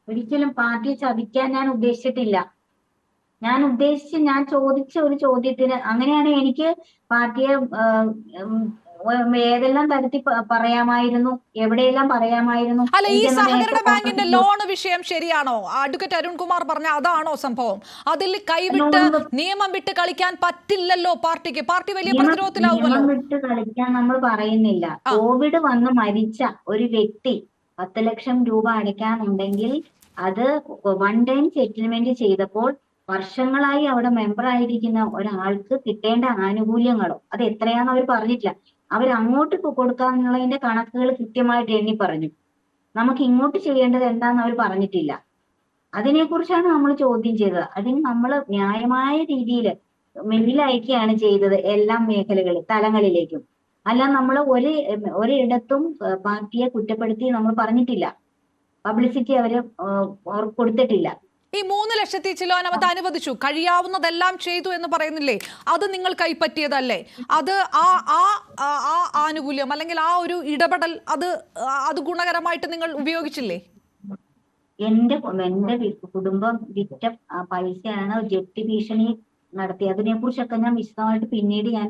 ഒരിക്കലും പാർട്ടിയെ ചതിക്കാൻ ഞാൻ ഉദ്ദേശിച്ചിട്ടില്ല. ഞാൻ ചോദിച്ച ഒരു ചോദ്യത്തിന്, അങ്ങനെയാണ് എനിക്ക് പാർട്ടിയെ ഏതെല്ലാം തരത്തിൽ പറയാമായിരുന്നു, എവിടെയെല്ലാം പറയാമായിരുന്നു. അല്ല, ഈ സഹകരണ ബാങ്കിന്റെ ലോൺ വിഷയം ശരിയാണോ? അഡ്വക്കേറ്റ് അരുൺകുമാർ പറഞ്ഞ അതാണോ സംഭവം? അതിൽ കൈവിട്ട് നിയമം വിട്ട് കളിക്കാൻ പറ്റില്ലല്ലോ പാർട്ടിക്ക്. പാർട്ടി വലിയ പ്രതിരോധത്തിലാവുമല്ലോ. നിയമം വിട്ട് കളിക്കാൻ നമ്മൾ പറയുന്നില്ല. കോവിഡ് വന്ന് മരിച്ച ഒരു വ്യക്തി 10 ലക്ഷം രൂപ അടയ്ക്കാനുണ്ടെങ്കിൽ അത് വൺ ടൈം സെറ്റിൽമെന്റ് ചെയ്തപ്പോൾ വർഷങ്ങളായി അവിടെ മെമ്പർ ആയിരിക്കുന്ന ഒരാൾക്ക് കിട്ടേണ്ട ആനുകൂല്യങ്ങളോ അത് എത്രയാണെന്ന് അവർ പറഞ്ഞിട്ടില്ല. അവർ അങ്ങോട്ട് കൊടുക്കാനുള്ളതിന്റെ കണക്കുകൾ കൃത്യമായിട്ട് എണ്ണി പറഞ്ഞു. നമുക്ക് ഇങ്ങോട്ട് ചെയ്യേണ്ടത് എന്താന്ന് അവർ പറഞ്ഞിട്ടില്ല. അതിനെക്കുറിച്ചാണ് നമ്മൾ ചോദ്യം ചെയ്തത്. അതിന് നമ്മൾ ന്യായമായ രീതിയിൽ മെയിൽ അയക്കുകയാണ് ചെയ്തത്, എല്ലാ തലങ്ങളിലേക്കും. അല്ല, നമ്മൾ ഒരിടത്തും പാർട്ടിയെ കുറ്റപ്പെടുത്തി നമ്മൾ പറഞ്ഞിട്ടില്ല. പബ്ലിസിറ്റി അവര് കൊടുത്തിട്ടില്ല. ഈ 3 ലക്ഷത്തി ചിലവനമത് അനുവദിച്ചു, കഴിയാവുന്നതെല്ലാം ചെയ്തു എന്ന് പറയുന്നില്ലേ? അത് നിങ്ങൾ കൈപ്പറ്റിയതല്ലേ? അത് ആ ആനുകൂല്യം അല്ലെങ്കിൽ ആ ഒരു ഇടപെടൽ അത് ഗുണകരമായിട്ട് നിങ്ങൾ ഉപയോഗിച്ചില്ലേ? എന്റെ കുടുംബം വിറ്റ പൈസയാണ് ജപ്തി ഭീഷണി നടത്തി. അതിനെ കുറിച്ചൊക്കെ ഞാൻ വിശദമായിട്ട് പിന്നീട് ഞാൻ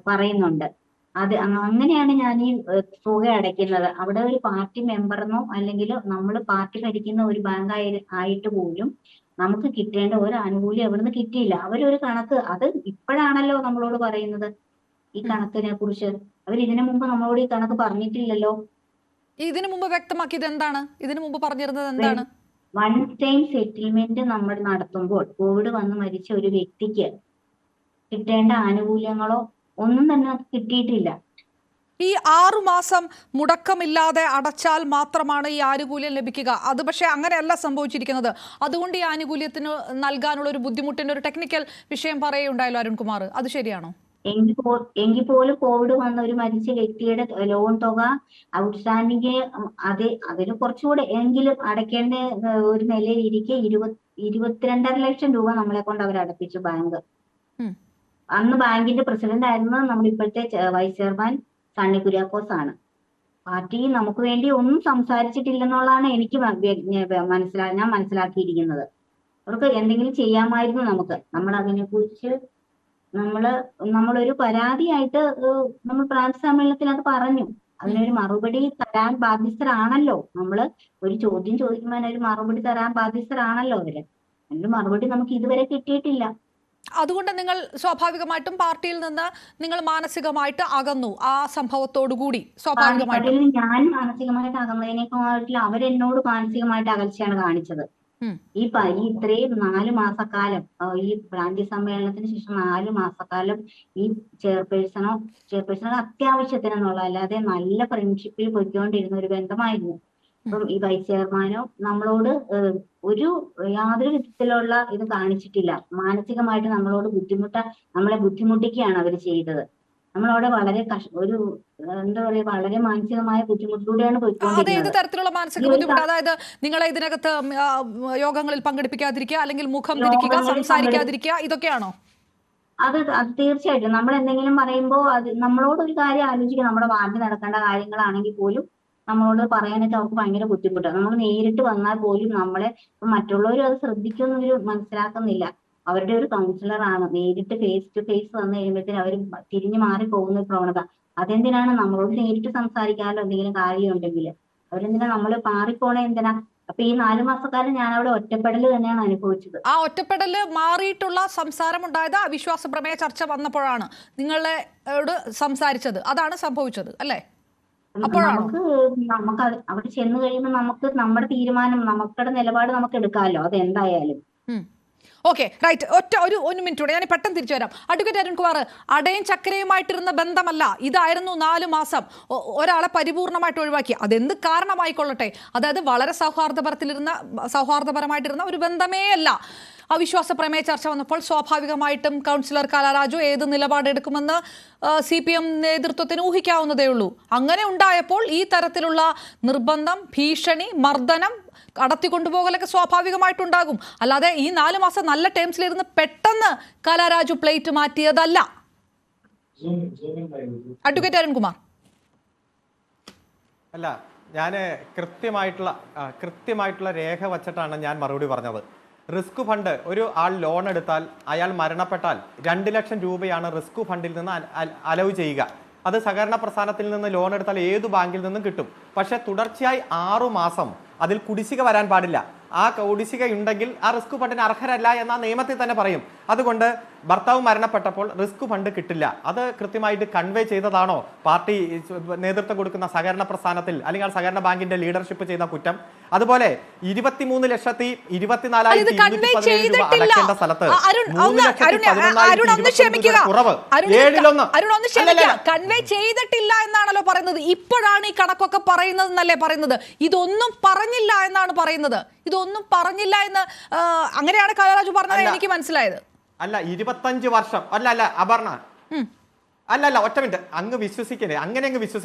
പറയുന്നുണ്ട്. അത് അങ്ങനെയാണ് ഞാൻ ഈ തുക അടയ്ക്കുന്നത്. അവിടെ ഒരു പാർട്ടി മെമ്പറെന്നോ അല്ലെങ്കിൽ നമ്മൾ പാർട്ടി ഭരിക്കുന്ന ഒരു ബാങ്ക് ആയിട്ട് പോലും നമുക്ക് കിട്ടേണ്ട ഒരു ആനുകൂല്യം എവിടുന്ന് കിട്ടിയില്ല. അവരൊരു കണക്ക്, അത് ഇപ്പോഴാണല്ലോ നമ്മളോട് പറയുന്നത് ഈ കണക്കിനെ കുറിച്ച്. അവർ ഇതിനു മുമ്പ് നമ്മളോട് ഈ കണക്ക് പറഞ്ഞിട്ടില്ലല്ലോ. ഇതിനു മുമ്പ് വ്യക്തമാക്കിയത് എന്താണ്? ഇതിനു മുമ്പ് പറഞ്ഞിരുന്നത് എന്താണ്? വൺ ടൈം സെറ്റിൽമെന്റ് നമ്മൾ നടത്തുമ്പോൾ കോവിഡ് വന്ന് മരിച്ച ഒരു വ്യക്തിക്ക് കിട്ടേണ്ട ആനുകൂല്യങ്ങളോ ഒന്നും തന്നെ കിട്ടിയിട്ടില്ല. ഈ 6 മാസം മുടക്കമില്ലാതെ അടച്ചാൽ മാത്രമാണ് ഈ ആനുകൂല്യം ലഭിക്കുക. അത് പക്ഷേ അങ്ങനെയല്ല സംഭവിച്ചിരിക്കുന്നത്. അതുകൊണ്ട് ഈ ആനുകൂല്യത്തിന് നൽകാനുള്ള ഒരു ബുദ്ധിമുട്ടിന്റെ ഒരു ടെക്നിക്കൽ വിഷയം പറയുകയുണ്ടായല്ലോ അരുൺകുമാർ, അത് ശരിയാണോ? എങ്കിൽ പോലും കോവിഡ് വന്ന ഒരു മരിച്ച വ്യക്തിയുടെ ലോൺ തുക ഔട്ട്സ്റ്റാൻഡിങ് അതിന് കുറച്ചുകൂടെ എങ്കിലും അടയ്ക്കേണ്ട ഒരു നിലയിലിരിക്കെ 22.5 ലക്ഷം രൂപ നമ്മളെ കൊണ്ട് അവർ അടപ്പിച്ചു ബാങ്ക്. അന്ന് ബാങ്കിന്റെ പ്രസിഡന്റ് ആയിരുന്ന നമ്മുടെ ഇപ്പോഴത്തെ വൈസ് ചെയർമാൻ സണ്ണി കുര്യാക്കോസ് ആണ്. പാർട്ടി നമുക്ക് വേണ്ടി ഒന്നും സംസാരിച്ചിട്ടില്ലെന്നുള്ളതാണ് എനിക്ക് ഞാൻ മനസ്സിലാക്കിയിരിക്കുന്നത്. അവർക്ക് എന്തെങ്കിലും ചെയ്യാമായിരുന്നു. നമ്മൾ അതിനെക്കുറിച്ച് നമ്മളൊരു പരാതിയായിട്ട് നമ്മൾ ബ്രാഞ്ച് സമ്മേളനത്തിൽ അത് പറഞ്ഞു. അതിനൊരു മറുപടി തരാൻ ബാധ്യസ്ഥരാണല്ലോ നമ്മള്. ഒരു ചോദ്യം ചോദിക്കുമ്പോൾ അതിനൊരു മറുപടി തരാൻ ബാധ്യസ്ഥരാണല്ലോ അവര്. അതിന്റെ മറുപടി നമുക്ക് ഇതുവരെ കിട്ടിയിട്ടില്ല. അതുകൊണ്ട് നിങ്ങൾ സ്വാഭാവികമായിട്ടും പാർട്ടിയിൽ നിന്ന് നിങ്ങൾ മാനസികമായിട്ട് അകന്നു ആ സംഭവത്തോടു കൂടി. സ്വാഭാവികമായിട്ടും ഞാൻ മാനസികമായിട്ട് അകന്നതിനേക്കാട്ടിൽ അവരെന്നോട് മാനസികമായിട്ട് അകൽച്ചയാണ് കാണിച്ചത്. ഈ ഇത്രയും 4 മാസക്കാലം ഈ ബ്രാഞ്ച് സമ്മേളനത്തിന് ശേഷം 4 മാസക്കാലം ഈ ചെയർപേഴ്സണോ അത്യാവശ്യത്തിനെന്നുള്ള അല്ലാതെ നല്ല ഫ്രണ്ട്ഷിപ്പിൽ പോയിക്കൊണ്ടിരുന്ന ഒരു ബന്ധമായിരുന്നു. അപ്പം ഈ വൈസ് ചെയർമാനോ നമ്മളോട് യാതൊരു വിധത്തിലുള്ള ഇത് കാണിച്ചിട്ടില്ല. മാനസികമായിട്ട് നമ്മളെ ബുദ്ധിമുട്ടിക്കുകയാണ് അവർ ചെയ്തത്. നമ്മളവിടെ വളരെ വളരെ മാനസികമായ ബുദ്ധിമുട്ടിലൂടെയാണ് പോയിക്കൊണ്ടിരിക്കുന്നത്. ഏത് തരത്തിലുള്ള മാനസിക ബുദ്ധിമുട്ട്? അതായത് നിങ്ങളെ ഇതിനകത്ത് യോഗങ്ങളിൽ പങ്കെടുപ്പിക്കാതിരിക്കുക, അല്ലെങ്കിൽ മുഖം തിരിക്കുക, സംസാരിക്കാതിരിക്കുക, ഇതൊക്കെയാണോ? അത് തീർച്ചയായിട്ടും നമ്മൾ എന്തെങ്കിലും പറയുമ്പോൾ നമ്മളോട് ഒരു കാര്യം ആലോചിക്കുക. നമ്മുടെ വാർഡിൽ നടക്കേണ്ട കാര്യങ്ങളാണെങ്കിൽ പോലും നമ്മളോട് പറയാനൊക്കെ അവർക്ക് ഭയങ്കര ബുദ്ധിമുട്ടാണ്. നമ്മൾ നേരിട്ട് വന്നാൽ പോലും മറ്റുള്ളവരും അത് ശ്രദ്ധിക്കുന്നവർ മനസ്സിലാക്കുന്നില്ല. അവരുടെ ഒരു കൗൺസിലറാണ്. നേരിട്ട് ഫേസ് ടു ഫേസ് വന്നു കഴിയുമ്പോഴത്തേന് അവർ തിരിഞ്ഞു മാറി പോകുന്ന ഒരു പ്രവണത. അതെന്തിനാണ്? നമ്മളോട് നേരിട്ട് സംസാരിക്കാമല്ലോ എന്തെങ്കിലും കാര്യം ഉണ്ടെങ്കിൽ. അവരെന്തിനാ നമ്മള് മാറിപ്പോണേ എന്തിനാ? അപ്പൊ ഈ 4 മാസക്കാലം ഞാൻ അവിടെ ഒറ്റപ്പെടൽ തന്നെയാണ് അനുഭവിച്ചത്. ആ ഒറ്റപ്പെടല് മാറിയിട്ടുള്ള സംസാരം ഉണ്ടായത് അവിശ്വാസ പ്രമേയ ചർച്ച വന്നപ്പോഴാണ് നിങ്ങളോട് സംസാരിച്ചത്. അതാണ് സംഭവിച്ചത് അല്ലേ? നമുക്ക് അവിടെ ചെന്ന് കഴിയുമ്പോൾ നമുക്ക് നമ്മുടെ തീരുമാനം, നമ്മുടെ നിലപാട് നമുക്ക് എടുക്കാമല്ലോ. അതെന്തായാലും. Okay, right. ഒരു മിനിറ്റ് കൂടെ ഞാൻ പെട്ടെന്ന് തിരിച്ചു വരാം. അഡ്വക്കേറ്റ് അരുൺകുമാർ, അടയും ചക്കരയുമായിട്ടിരുന്ന ബന്ധമല്ല ഇതായിരുന്നു 4 മാസം ഒരാളെ പരിപൂർണമായിട്ട് ഒഴിവാക്കി. അതെന്ത് കാരണമായിക്കൊള്ളട്ടെ, അതായത് വളരെ സൗഹാർദ്ദപരമായിട്ടിരുന്ന ഒരു ബന്ധമേ അല്ല. അവിശ്വാസ പ്രമേയ ചർച്ച വന്നപ്പോൾ സ്വാഭാവികമായിട്ടും കൗൺസിലർ കലാരാജു ഏത് നിലപാടെടുക്കുമെന്ന് CPM നേതൃത്വത്തിന് ഊഹിക്കാവുന്നതേ ഉള്ളൂ. അങ്ങനെ ഉണ്ടായപ്പോൾ ഈ തരത്തിലുള്ള നിർബന്ധം, ഭീഷണി, മർദ്ദനം, കടത്തിക്കൊണ്ടുപോകലൊക്കെ സ്വാഭാവികമായിട്ടുണ്ടാകും. അല്ലാതെ ഈ 4 മാസം നല്ല ടേംസിലിരുന്ന് പെട്ടെന്ന് കലാരാജു പ്ലേറ്റ് മാറ്റിയതല്ല. അഡ്വക്കേറ്റ് അരുൺകുമാർ. അല്ല, ഞാൻ കൃത്യമായിട്ടുള്ള രേഖ വച്ചിട്ടാണ് ഞാൻ മറുപടി പറഞ്ഞത്. റിസ്ക് ഫണ്ട്, ഒരു ആൾ ലോൺ എടുത്താൽ അയാൾ മരണപ്പെട്ടാൽ 2 ലക്ഷം രൂപയാണ് റിസ്ക് ഫണ്ടിൽ നിന്ന് അലവ് ചെയ്യുക. അത് സഹകരണ പ്രസ്ഥാനത്തിൽ നിന്ന് ലോൺ എടുത്താൽ ഏതു ബാങ്കിൽ നിന്നും കിട്ടും. പക്ഷെ തുടർച്ചയായി 6 മാസം അതിൽ കുടിശ്ശിക വരാൻ പാടില്ല. ആ കുടിശ്ശിക ഉണ്ടെങ്കിൽ ആ റിസ്ക് ഫണ്ടിന് അർഹരല്ല എന്ന നിയമത്തിൽ തന്നെ പറയും. അതുകൊണ്ട് ഭർത്താവ് മരണപ്പെട്ടപ്പോൾ റിസ്ക് ഫണ്ട് കിട്ടില്ല. അത് കൃത്യമായിട്ട് കൺവേ ചെയ്തതാണോ പാർട്ടി നേതൃത്വം കൊടുക്കുന്ന സഹകരണ പ്രസ്ഥാനത്തിൽ, അല്ലെങ്കിൽ സഹകരണ ബാങ്കിന്റെ ലീഡർഷിപ്പ് ചെയ്ത കുറ്റം? അതുപോലെ 23,24,217 രൂപ അടക്കേണ്ട സ്ഥലത്ത് 3,11,000 കുറവ്. 7-1 കൺവേ ചെയ്തിട്ടില്ല എന്നാണല്ലോ പറയുന്നത്. ഇപ്പോഴാണ് ഈ കണക്കൊക്കെ പറയുന്നത് എന്നല്ലേ പറയുന്നത്? ഇതൊന്നും പറഞ്ഞില്ല എന്നാണ് പറയുന്നത്. ഇതൊന്നും പറഞ്ഞില്ല എന്ന് അങ്ങനെയാണ് കലാരാജു പറഞ്ഞത് എനിക്ക് മനസ്സിലായത്. അല്ല, 25 വർഷം അല്ല അപർണ, അല്ല ഒറ്റ മിനിറ്റ്, അങ്ങ് വിശ്വസിക്കില്ലേ?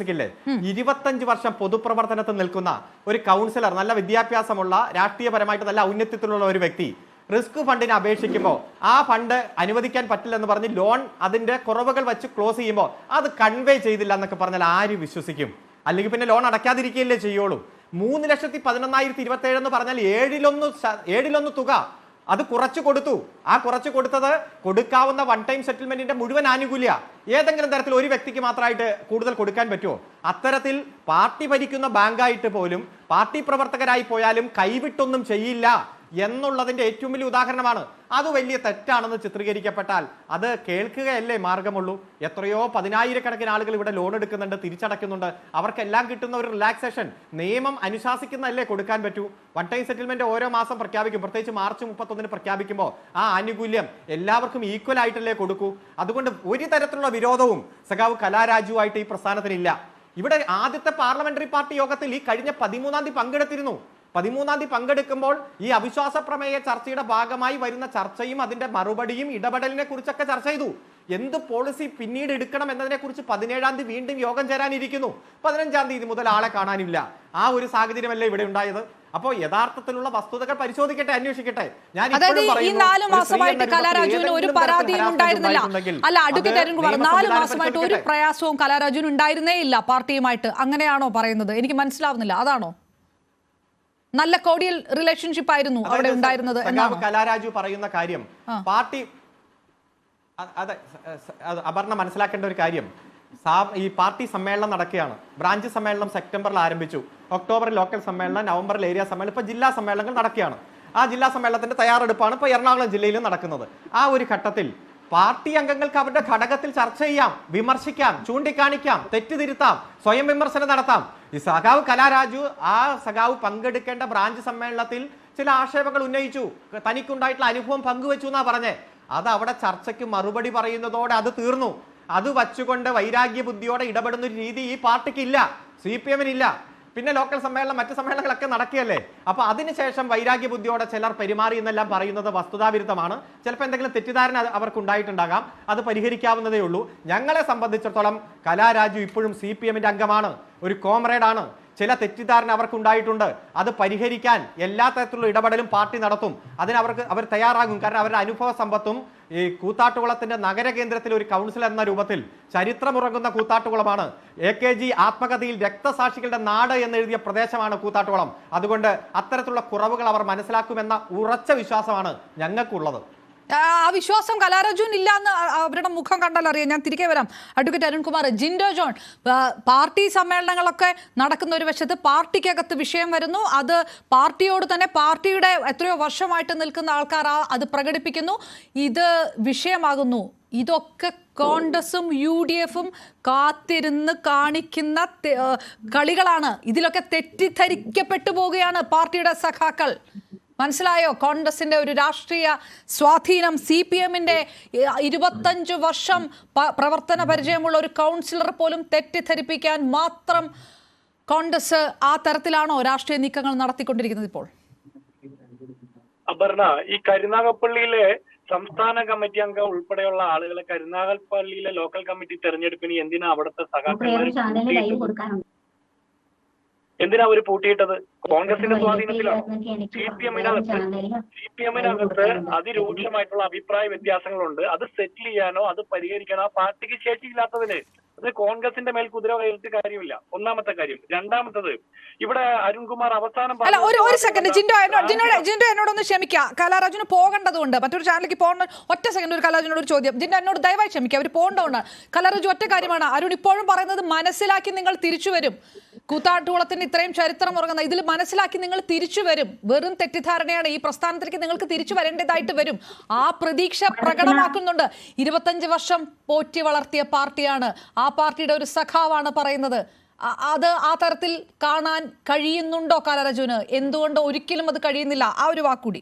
25 വർഷം പൊതുപ്രവർത്തനത്തിൽ നിൽക്കുന്ന ഒരു കൗൺസിലർ, നല്ല വിദ്യാഭ്യാസമുള്ള, രാഷ്ട്രീയപരമായിട്ട് നല്ല ഔന്നത്യത്തിലുള്ള ഒരു വ്യക്തി റിസ്ക് ഫണ്ടിനെ അപേക്ഷിക്കുമ്പോൾ ആ ഫണ്ട് അനുവദിക്കാൻ പറ്റില്ലെന്ന് പറഞ്ഞ് ലോൺ അതിന്റെ കുറവുകൾ വെച്ച് ക്ലോസ് ചെയ്യുമ്പോൾ അത് കൺവേ ചെയ്തില്ല എന്നൊക്കെ പറഞ്ഞാൽ ആര് വിശ്വസിക്കും? അല്ലെങ്കിൽ പിന്നെ ലോൺ അടയ്ക്കാതിരിക്കുകയല്ലേ ചെയ്യുള്ളൂ. 3,11,027 എന്ന് പറഞ്ഞാൽ 7-1 തുക അത് കുറച്ചു കൊടുത്തു. ആ കുറച്ചു കൊടുത്തത് കൊടുക്കാവുന്ന വൺ ടൈം സെറ്റിൽമെന്റിന്റെ മുഴുവൻ ആനുകൂല്യ. ഏതെങ്കിലും തരത്തിൽ ഒരു വ്യക്തിക്ക് മാത്രമായിട്ട് കൂടുതൽ കൊടുക്കാൻ പറ്റുമോ? അത്തരത്തിൽ പാർട്ടി ഭരിക്കുന്ന ബാങ്കായിട്ട് പോലും പാർട്ടി പ്രവർത്തകരായി പോയാലും കൈവിട്ടൊന്നും ചെയ്യില്ല എന്നുള്ളതിന്റെ ഏറ്റവും വലിയ ഉദാഹരണമാണ്. അത് വലിയ തെറ്റാണെന്ന് ചിത്രീകരിക്കപ്പെട്ടാൽ അത് കേൾക്കുകയല്ലേ മാർഗമുള്ളൂ. എത്രയോ 10,000-കണക്കിന് ആളുകൾ ഇവിടെ ലോൺ എടുക്കുന്നുണ്ട്, തിരിച്ചടയ്ക്കുന്നുണ്ട്. അവർക്കെല്ലാം കിട്ടുന്ന ഒരു റിലാക്സേഷൻ നിയമം അനുശാസിക്കുന്നതല്ലേ കൊടുക്കാൻ പറ്റൂ. വൺ ടൈം സെറ്റിൽമെന്റ് ഓരോ മാസം പ്രഖ്യാപിക്കും. പ്രത്യേകിച്ച് മാർച്ച് 31 പ്രഖ്യാപിക്കുമ്പോൾ ആ ആനുകൂല്യം എല്ലാവർക്കും ഈക്വൽ ആയിട്ടല്ലേ കൊടുക്കൂ. അതുകൊണ്ട് ഒരു തരത്തിലുള്ള വിരോധവും സഖാവ് കലാരാജുവായിട്ട് ഈ പ്രസ്ഥാനത്തിനില്ല. ഇവിടെ ആദ്യത്തെ പാർലമെന്ററി പാർട്ടി യോഗത്തിൽ ഈ കഴിഞ്ഞ 13-ാം തീയതി പങ്കെടുത്തിരുന്നു. 13-ാം തീയതി പങ്കെടുക്കുമ്പോൾ ഈ അവിശ്വാസ പ്രമേയ ചർച്ചയുടെ ഭാഗമായി വരുന്ന ചർച്ചയും അതിന്റെ മറുപടിയും ഇടപെടലിനെ കുറിച്ചൊക്കെ ചർച്ച ചെയ്തു. എന്ത് പോളിസി പിന്നീട് എടുക്കണം എന്നതിനെക്കുറിച്ച് 17-ാം തീയതി വീണ്ടും യോഗം ചേരാനിരിക്കുന്നു. 15-ാം തീയതി മുതൽ ആളെ കാണാനില്ല. ആ ഒരു സാഹചര്യമല്ലേ ഇവിടെ ഉണ്ടായത്? അപ്പോൾ യഥാർത്ഥത്തിലുള്ള വസ്തുതകൾ പരിശോധിക്കട്ടെ, അന്വേഷിക്കട്ടെ. ഞാൻ അതായത് ഈ 4 മാസമായിട്ട് കലാരാജുവിന് ഒരു പരാതിയും ഉണ്ടായിരുന്നില്ല. അല്ല, അഡ്വക്കേറ്റ് അരുൺകുമാർ, 4 മാസമായിട്ട് ഒരു പ്രയാസവും കലാരാജുവിന് ഉണ്ടായിരുന്നേ ഇല്ല പാർട്ടിയുമായിട്ട്, അങ്ങനെയാണോ പറയുന്നത്? എനിക്ക് മനസ്സിലാവുന്നില്ല. അതാണോ? നല്ല കോഡിയൽ റിലേഷൻഷിപ്പ് ആയിരുന്നു അവിടെ ഉണ്ടായിരുന്നത് എന്നാണ് കലാരാജു പറയുന്ന കാര്യം. പാർട്ടി അതെ, അപർണ മനസ്സിലാക്കേണ്ട ഒരു കാര്യം, ഈ പാർട്ടി സമ്മേളനം നടക്കുകയാണ്. ബ്രാഞ്ച് സമ്മേളനം സെപ്റ്റംബറിൽ ആരംഭിച്ചു, ഒക്ടോബറിൽ ലോക്കൽ സമ്മേളനം, നവംബറിൽ ഏരിയ സമ്മേളനം, ഇപ്പൊ ജില്ലാ സമ്മേളനങ്ങൾ നടക്കുകയാണ്. ആ ജില്ലാ സമ്മേളനത്തിന്റെ തയ്യാറെടുപ്പാണ് ഇപ്പൊ എറണാകുളം ജില്ലയിലും നടക്കുന്നത്. ആ ഒരു ഘട്ടത്തിൽ പാർട്ടി അംഗങ്ങൾക്ക് അവരുടെ ഘടകത്തിൽ ചർച്ച ചെയ്യാം, വിമർശിക്കാം, ചൂണ്ടിക്കാണിക്കാം, തെറ്റുതിരുത്താം, സ്വയം വിമർശനം നടത്താം. ഈ സഖാവ് കലാരാജു ആ സഖാവ് പങ്കെടുക്കേണ്ട ബ്രാഞ്ച് സമ്മേളനത്തിൽ ചില ആക്ഷേപങ്ങൾ ഉന്നയിച്ചു, തനിക്കുണ്ടായിട്ടുള്ള അനുഭവം പങ്കുവെച്ചു എന്നാ പറഞ്ഞേ. അത് അവിടെ ചർച്ചയ്ക്ക് മറുപടി പറയുന്നതോടെ അത് തീർന്നു. അത് വച്ചുകൊണ്ട് വൈരാഗ്യ ബുദ്ധിയോടെ ഇടപെടുന്ന ഒരു രീതി ഈ പാർട്ടിക്കില്ല, CPM-നില്ല. പിന്നെ ലോക്കൽ സമ്മേളനം, മറ്റു സമ്മേളനങ്ങളൊക്കെ നടക്കുകയല്ലേ. അപ്പൊ അതിനുശേഷം വൈരാഗ്യ ബുദ്ധിയോടെ ചിലർ പെരുമാറി എന്നെല്ലാം പറയുന്നത് വസ്തുതാവിരുദ്ധമാണ്. ചിലപ്പോൾ എന്തെങ്കിലും തെറ്റിദ്ധാരണ അവർക്ക് ഉണ്ടായിട്ടുണ്ടാകാം, അത് പരിഹരിക്കാവുന്നതേ ഉള്ളൂ. ഞങ്ങളെ സംബന്ധിച്ചിടത്തോളം കലാരാജു ഇപ്പോഴും CPM-ന്റെ അംഗമാണ്, ഒരു കോമ്രേഡാണ്. ചില തെറ്റിദ്ധാരണ അവർക്കുണ്ടായിട്ടുണ്ട്, അത് പരിഹരിക്കാൻ എല്ലാ തരത്തിലുള്ള ഇടപെടലും പാർട്ടി നടത്തും. അവർ തയ്യാറാകും. കാരണം അവരുടെ അനുഭവ സമ്പത്തും ഈ കൂത്താട്ടുകുളത്തിന്റെ നഗരകേന്ദ്രത്തിൽ ഒരു കൗൺസിൽ എന്ന രൂപത്തിൽ ചരിത്രമുറങ്ങുന്ന കൂത്താട്ടുകുളമാണ്. AKG ആത്മകഥയിൽ രക്തസാക്ഷികളുടെ നാട് എന്നെഴുതിയ പ്രദേശമാണ് കൂത്താട്ടുകുളം. അതുകൊണ്ട് അത്തരത്തിലുള്ള കുറവുകൾ അവർ മനസ്സിലാക്കുമെന്ന ഉറച്ച വിശ്വാസമാണ് ഞങ്ങൾക്കുള്ളത്. ആ വിശ്വാസം കലാരാജുവിന് ഇല്ല എന്ന് അവരുടെ മുഖം കണ്ടാൽ അറിയാം. ഞാൻ തിരികെ വരാം. അഡ്വക്കേറ്റ് അരുൺകുമാർ, ജിൻഡോ ജോൺ, പാർട്ടി സമ്മേളനങ്ങളൊക്കെ നടക്കുന്ന ഒരു വശത്ത് പാർട്ടിക്കകത്ത് വിഷയം വരുന്നു, അത് പാർട്ടിയോട് തന്നെ പാർട്ടിയുടെ എത്രയോ വർഷമായിട്ട് നിൽക്കുന്ന ആൾക്കാർ അത് പ്രകടിപ്പിക്കുന്നു, ഇത് വിഷയമാകുന്നു. ഇതൊക്കെ കോൺഗ്രസും UDF-ഉം കാത്തിരുന്ന് കാണിക്കുന്ന കളികളാണ്. ഇതിലൊക്കെ തെറ്റിദ്ധരിക്കപ്പെട്ടു പോവുകയാണ് പാർട്ടിയുടെ സഖാക്കൾ. മനസ്സിലായോ? കോൺഗ്രസിന്റെ ഒരു രാഷ്ട്രീയ സ്വാധീനം, CPM-ന്റെ 25 വർഷം പ്രവർത്തന പരിചയമുള്ള ഒരു കൗൺസിലർ പോലും തെറ്റിദ്ധരിപ്പിക്കാൻ മാത്രം കോൺഗ്രസ് ആ തരത്തിലാണോ രാഷ്ട്രീയ നീക്കങ്ങൾ നടത്തിക്കൊണ്ടിരിക്കുന്നത് ഇപ്പോൾ? അപർണ, ഈ കരുനാഗപ്പള്ളിയിലെ സംസ്ഥാന കമ്മിറ്റി അംഗം ഉൾപ്പെടെയുള്ള ആളുകളെ കരുനാഗപ്പള്ളിയിലെ ലോക്കൽ കമ്മിറ്റി തെരഞ്ഞെടുപ്പിന് എന്തിനാ അവിടുത്തെ എന്തിനാ അവര് പൂട്ടിയിട്ടത്? കോൺഗ്രസിന്റെ സ്വാധീനത്തിലാണ്. CPM-നകത്ത് അതിരൂക്ഷമായിട്ടുള്ള അഭിപ്രായ വ്യത്യാസങ്ങളുണ്ട്. അത് സെറ്റിൽ ചെയ്യാനോ അത് പരിഹരിക്കാനോ ആ പാർട്ടിക്ക് ശേഷിയില്ലാത്തതിന് അത് കോൺഗ്രസിന്റെ മേൽ കുതിര കയറിയിട്ട് കാര്യമില്ല. ഒന്നാമത്തെ കാര്യം. രണ്ടാമത്തത്, ഇവിടെ അരുൺകുമാർ അവസാനം ഒരു സെക്കൻഡ് ജിൻഡോ എന്നോടൊന്ന് ക്ഷമിക്കുക. കലാരാജുന് പോകേണ്ടതുകൊണ്ട് മറ്റൊരു ചാനലിലേക്ക് പോകേണ്ട. ഒറ്റ സെക്കൻഡ് ഒരു കലാരാജുനോട് ഒരു ചോദ്യം. ജിൻഡോ എന്നോട് ദയവായി ക്ഷമിക്കുക, അവർ പോകേണ്ടതുകൊണ്ട്. കലാരാജു, ഒറ്റ കാര്യമാണ് അരുൺ ഇപ്പോഴും പറയുന്നത്, മനസ്സിലാക്കി നിങ്ങൾ തിരിച്ചു വരും. കൂത്താട്ടുകുളത്തിന് ഇത്രയും ചരിത്രം ഉറങ്ങുന്ന ഇതിൽ മനസ്സിലാക്കി നിങ്ങൾ തിരിച്ചു വരും. വെറും തെറ്റിദ്ധാരണയാണ്. ഈ പ്രസ്ഥാനത്തിലേക്ക് നിങ്ങൾക്ക് തിരിച്ചു വരേണ്ടതായിട്ട് വരും. ആ പ്രതീക്ഷ പ്രകടമാക്കുന്നുണ്ട്. 25 വർഷം പോറ്റി വളർത്തിയ പാർട്ടിയാണ്, ആ പാർട്ടിയുടെ ഒരു സഖാവാണ് പറയുന്നത്. അത് ആ തരത്തിൽ കാണാൻ കഴിയുന്നുണ്ടോ കലാരാജുവിന്? എന്തുകൊണ്ട് ഒരിക്കലും അത് കഴിയുന്നില്ല? ആ ഒരു വാക്കുകൂടി.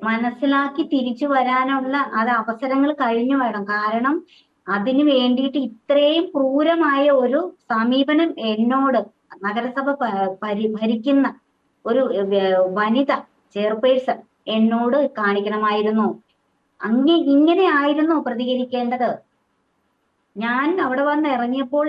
മനസ്സിലാക്കി തിരിച്ചു വരാനുള്ള അവസരങ്ങൾ കഴിഞ്ഞു വേണം. കാരണം അതിനു വേണ്ടിയിട്ട് ഇത്രയും ക്രൂരമായ ഒരു സമീപനം എന്നോട് നഗരസഭ ഭരിക്കുന്ന ഒരു വനിത ചെയർപേഴ്സൺ എന്നോട് കാണിക്കണമായിരുന്നു. ഇങ്ങനെ ആയിരുന്നു പ്രതികരിക്കേണ്ടത്. ഞാൻ അവിടെ വന്ന് ഇറങ്ങിയപ്പോൾ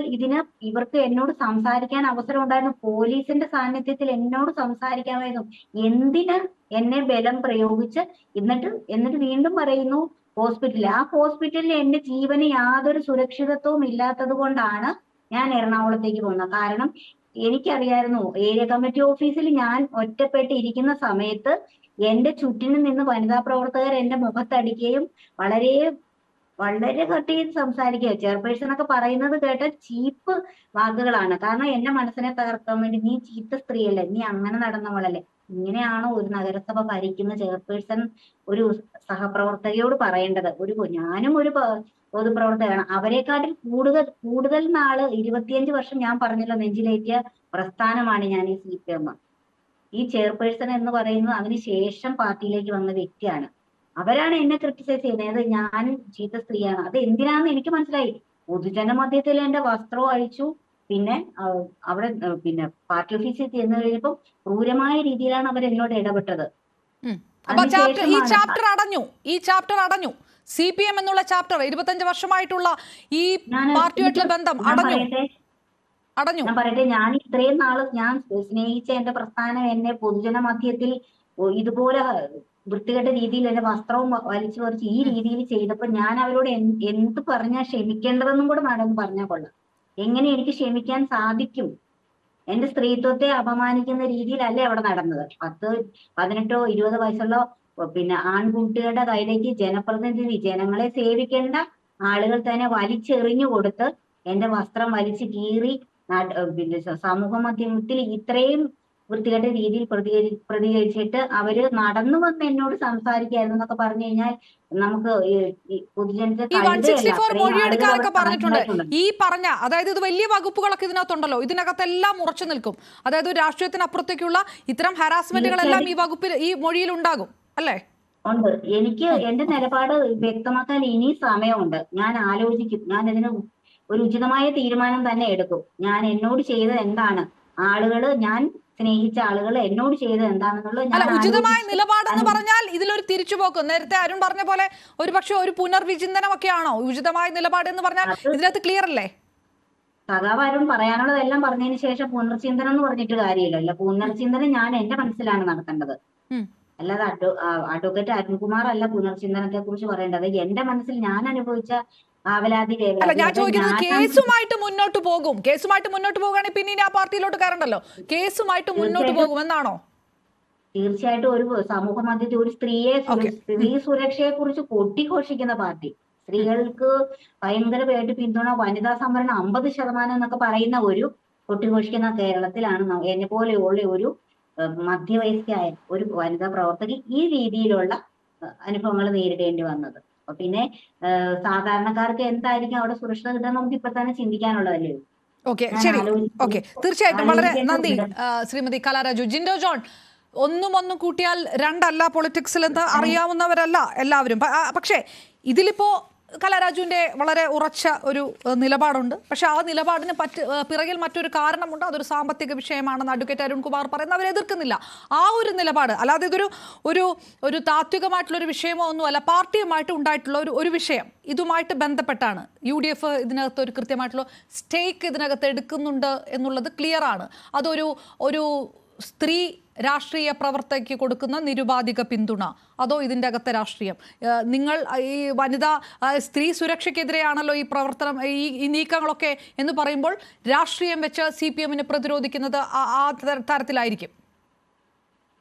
ഇവർക്ക് എന്നോട് സംസാരിക്കാൻ അവസരം ഉണ്ടായിരുന്നു. പോലീസിന്റെ സാന്നിധ്യത്തിൽ എന്നോട് സംസാരിക്കാമായിരുന്നു. എന്തിന് എന്നെ ബലം പ്രയോഗിച്ച് എന്നിട്ട് വീണ്ടും പറയുന്നു ഹോസ്പിറ്റലിൽ. ആ ഹോസ്പിറ്റലിൽ എന്റെ ജീവന് യാതൊരു സുരക്ഷിതത്വവും ഇല്ലാത്തത് കൊണ്ടാണ് ഞാൻ എറണാകുളത്തേക്ക് പോകുന്നത്. കാരണം എനിക്കറിയായിരുന്നു ഏരിയ കമ്മിറ്റി ഓഫീസിൽ ഞാൻ ഒറ്റപ്പെട്ട് ഇരിക്കുന്ന സമയത്ത് എന്റെ ചുറ്റിനും നിന്ന് വനിതാ പ്രവർത്തകർ എന്റെ മുഖത്തടിക്കുകയും വളരെ വളരെ കട്ട് ചെയ്ത് സംസാരിക്കുക. ചെയർപേഴ്സൺ ഒക്കെ പറയുന്നത് കേട്ട ചീപ്പ് വാക്കുകളാണ്. കാരണം എന്റെ മനസ്സിനെ തകർക്കാൻ വേണ്ടി, നീ ചീത്ത സ്ത്രീയല്ലേ, നീ അങ്ങനെ നടന്നവളല്ലേ. ഇങ്ങനെയാണോ ഒരു നഗരസഭ ഭരിക്കുന്ന ചെയർപേഴ്സൺ ഒരു സഹപ്രവർത്തകയോട് പറയേണ്ടത്? ഞാനും ഒരു പൊതുപ്രവർത്തകയാണ്. അവരെക്കാട്ടിൽ കൂടുതൽ നാള് 25 വർഷം ഞാൻ പറഞ്ഞല്ലോ നെഞ്ചിലേറ്റിയ പ്രസ്ഥാനമാണ് ഞാൻ ഈ CPM. ഈ ചെയർപേഴ്സൺ എന്ന് പറയുന്നത് അതിനുശേഷം പാർട്ടിയിലേക്ക് വന്ന വ്യക്തിയാണ്. അവരാണ് എന്നെ ക്രിട്ടിസൈസ് ചെയ്യുന്നത്. ഞാൻ ചീത്ത സ്ത്രീയാണ്. അത് എന്തിനാന്ന് എനിക്ക് മനസ്സിലായി. പൊതുജന മധ്യത്തിൽ എന്റെ വസ്ത്രവും അഴിച്ചു. പിന്നെ അവിടെ പാർട്ടി ഓഫീസിൽ ചെന്ന് കഴിഞ്ഞപ്പോൾ ക്രൂരമായ രീതിയിലാണ് അവർ എന്നോട് ഇടപെട്ടത്. ഈ ചാപ്റ്റർ അടഞ്ഞു. CPM എന്നുള്ള ചാപ്റ്റർ 25 വർഷമായിട്ടുള്ള ഈ പാർട്ടിയായിട്ടുള്ള ബന്ധം അടഞ്ഞു. ഞാൻ പറയട്ടെ, ഞാൻ ഇത്രയും നാള് ഞാൻ സ്നേഹിച്ച എന്റെ പ്രസ്ഥാനം എന്നെ പൊതുജന മധ്യത്തിൽ ഇതുപോലെ വൃത്തികെട്ട രീതിയിൽ എന്റെ വസ്ത്രവും വലിച്ചു പറിച്ച് ഈ രീതിയിൽ ചെയ്തപ്പോൾ ഞാൻ അവരോട് എന്ത് പറഞ്ഞാൽ ക്ഷമിക്കേണ്ടതെന്നും കൂടെ മാഡം പറഞ്ഞാൽ കൊള്ളാം. എങ്ങനെ എനിക്ക് ക്ഷമിക്കാൻ സാധിക്കും? എന്റെ സ്ത്രീത്വത്തെ അപമാനിക്കുന്ന രീതിയിലല്ലേ അവിടെ നടന്നത്. 10, 18, 20 വയസ്സുള്ള പിന്നെ ആൺകുട്ടികളുടെ കയ്യിലേക്ക് ജനപ്രതിനിധി, ജനങ്ങളെ സേവിക്കേണ്ട ആളുകൾ തന്നെ വലിച്ചെറിഞ്ഞു കൊടുത്ത് എന്റെ വസ്ത്രം വലിച്ചു കീറി പിന്നെ സമൂഹ മാധ്യമത്തിൽ ഇത്രയും വൃത്തികെട്ട രീതിയിൽ പ്രതികരിച്ചിട്ട് അവര് നടന്നു വന്ന് എന്നോട് സംസാരിക്കായിരുന്നു എന്നൊക്കെ പറഞ്ഞു കഴിഞ്ഞാൽ നമുക്ക് പൊതുജനത്തെ പറഞ്ഞിട്ടുണ്ട്. ഈ പറഞ്ഞ അതായത് ഇത് വലിയ വകുപ്പുകളൊക്കെ ഇതിനകത്തുണ്ടല്ലോ, ഇതിനകത്തെല്ലാം ഉറച്ചു നിൽക്കും. അതായത് രാഷ്ട്രീയത്തിനപ്പുറത്തേക്കുള്ള ഇത്തരം ഹരാസ്മെന്റുകളെല്ലാം ഈ വകുപ്പിൽ ഈ മൊഴിയിൽ ഉണ്ടാകും അല്ലേ? ഉണ്ട്. എനിക്ക് എന്റെ നിലപാട് വ്യക്തമാക്കാൻ ഇനി സമയമുണ്ട്. ഞാൻ ആലോചിക്കും. ഞാൻ ഇതിന് ഒരു ഉചിതമായ തീരുമാനം തന്നെ എടുക്കും. ഞാൻ എന്നോട് ചെയ്തത് എന്താണ്, ആളുകള് ഞാൻ സ്നേഹിച്ച ആളുകൾ എന്നോട് ചെയ്തത് എന്താണെന്നുള്ളത് ഉചിതമായ നിലപാടെന്ന് പറഞ്ഞാൽ ഇതിലൊരു തിരിച്ചുപോക്ക്. നേരത്തെ അരുൺ പറഞ്ഞ പോലെ ഒരുപക്ഷെ ഒരു പുനർവിചിന്തനമൊക്കെയാണോ ഉചിതമായ നിലപാട് എന്ന് പറഞ്ഞാൽ? ഇതിനകത്ത് ക്ലിയർ അല്ലേ? സഖാവ് അരുൺ പറയാനുള്ളതെല്ലാം പറഞ്ഞതിന് ശേഷം പുനർചിന്തനം എന്ന് പറഞ്ഞിട്ട് കാര്യമില്ലല്ലോ. പുനർചിന്തനം ഞാൻ എന്റെ മനസ്സിലാണ് നടത്തേണ്ടത്, അല്ലാതെ അഡ്വക്കേറ്റ് അരുൺകുമാർ അല്ല പുനർചിന്തനത്തെ കുറിച്ച് പറയേണ്ടത്. എന്റെ മനസ്സിൽ ഞാൻ അനുഭവിച്ച ആവലാതി ഞാൻ ചോദിക്കുന്നത് കേസുമായിട്ട് മുന്നോട്ട് പോകും. കേസുമായിട്ട് മുന്നോട്ട് പോകുകയാണെങ്കിൽ പിന്നെ ആ പാർട്ടിയിലോട്ട് കയറണ്ടല്ലോ. കേസുമായിട്ട് മുന്നോട്ട് പോകുമെന്നാണോ? തീർച്ചയായിട്ടും. ഒരു സമൂഹ മധ്യത്തിൽ ഒരു സ്ത്രീ സുരക്ഷയെ കുറിച്ച് കൊട്ടിഘോഷിക്കുന്ന പാർട്ടി, സ്ത്രീകൾക്ക് ഭയങ്കരമായിട്ട് പിന്തുണ, വനിതാ സംവരണം 50% എന്നൊക്കെ പറയുന്ന ഒരു കൊട്ടിഘോഷിക്കുന്ന കേരളത്തിലാണ് എന്നെ പോലെയുള്ള ഒരു മധ്യവയസ്കയായ ഒരു വനിതാ പ്രവർത്തകി ഈ രീതിയിലുള്ള അനുഭവങ്ങൾ നേരിടേണ്ടി വന്നത്. അപ്പൊ പിന്നെ സാധാരണക്കാർക്ക് എന്തായിരിക്കും അവിടെ സുരക്ഷ കിട്ടാൻ നമുക്ക് ഇപ്പൊ തന്നെ ചിന്തിക്കാനുള്ളതല്ലേ. ഓക്കെ, ശരി. ഓക്കെ, തീർച്ചയായിട്ടും വളരെ നന്ദി ശ്രീമതി കലാരാജു. ജിൻഡോ ജോൺ, ഒന്നും കൂട്ടിയാൽ രണ്ടല്ല പൊളിറ്റിക്സിൽ എന്ന് അറിയാവുന്നവരല്ല എല്ലാവരും. പക്ഷേ ഇതിലിപ്പോ കലാരാജുവിന്റെ വളരെ ഉറച്ച ഒരു നിലപാടുണ്ട്. പക്ഷെ ആ നിലപാടിന് പിറകിൽ മറ്റൊരു കാരണമുണ്ട്. അതൊരു സാമ്പത്തിക വിഷയമാണെന്ന് അഡ്വക്കേറ്റ് അരുൺകുമാർ പറയുന്നത് അവർ എതിർക്കുന്നില്ല. ആ ഒരു നിലപാട് അല്ലാതെ ഇതൊരു ഒരു താത്വികമായിട്ടുള്ള ഒരു വിഷയമോ ഒന്നുമല്ല, പാർട്ടിയുമായിട്ട് ഉണ്ടായിട്ടുള്ള ഒരു വിഷയം. ഇതുമായിട്ട് ബന്ധപ്പെട്ടാണ് UDF ഇതിനകത്ത് ഒരു കൃത്യമായിട്ടുള്ള സ്റ്റേക്ക് ഇതിനകത്ത് എടുക്കുന്നുണ്ട് എന്നുള്ളത് ക്ലിയർ ആണ്. അതൊരു സ്ത്രീ രാഷ്ട്രീയ പ്രവർത്തകയ്ക്ക് കൊടുക്കുന്ന നിരുപാധിക പിന്തുണ, അതോ ഇതിൻ്റെ അകത്തെ രാഷ്ട്രീയം? നിങ്ങൾ ഈ സ്ത്രീ സുരക്ഷയ്ക്കെതിരെയാണല്ലോ ഈ പ്രവർത്തനം, ഈ നീക്കങ്ങളൊക്കെ എന്ന് പറയുമ്പോൾ രാഷ്ട്രീയം വെച്ച് CPM-നെ പ്രതിരോധിക്കുന്നത് ആ തരത്തിലായിരിക്കും.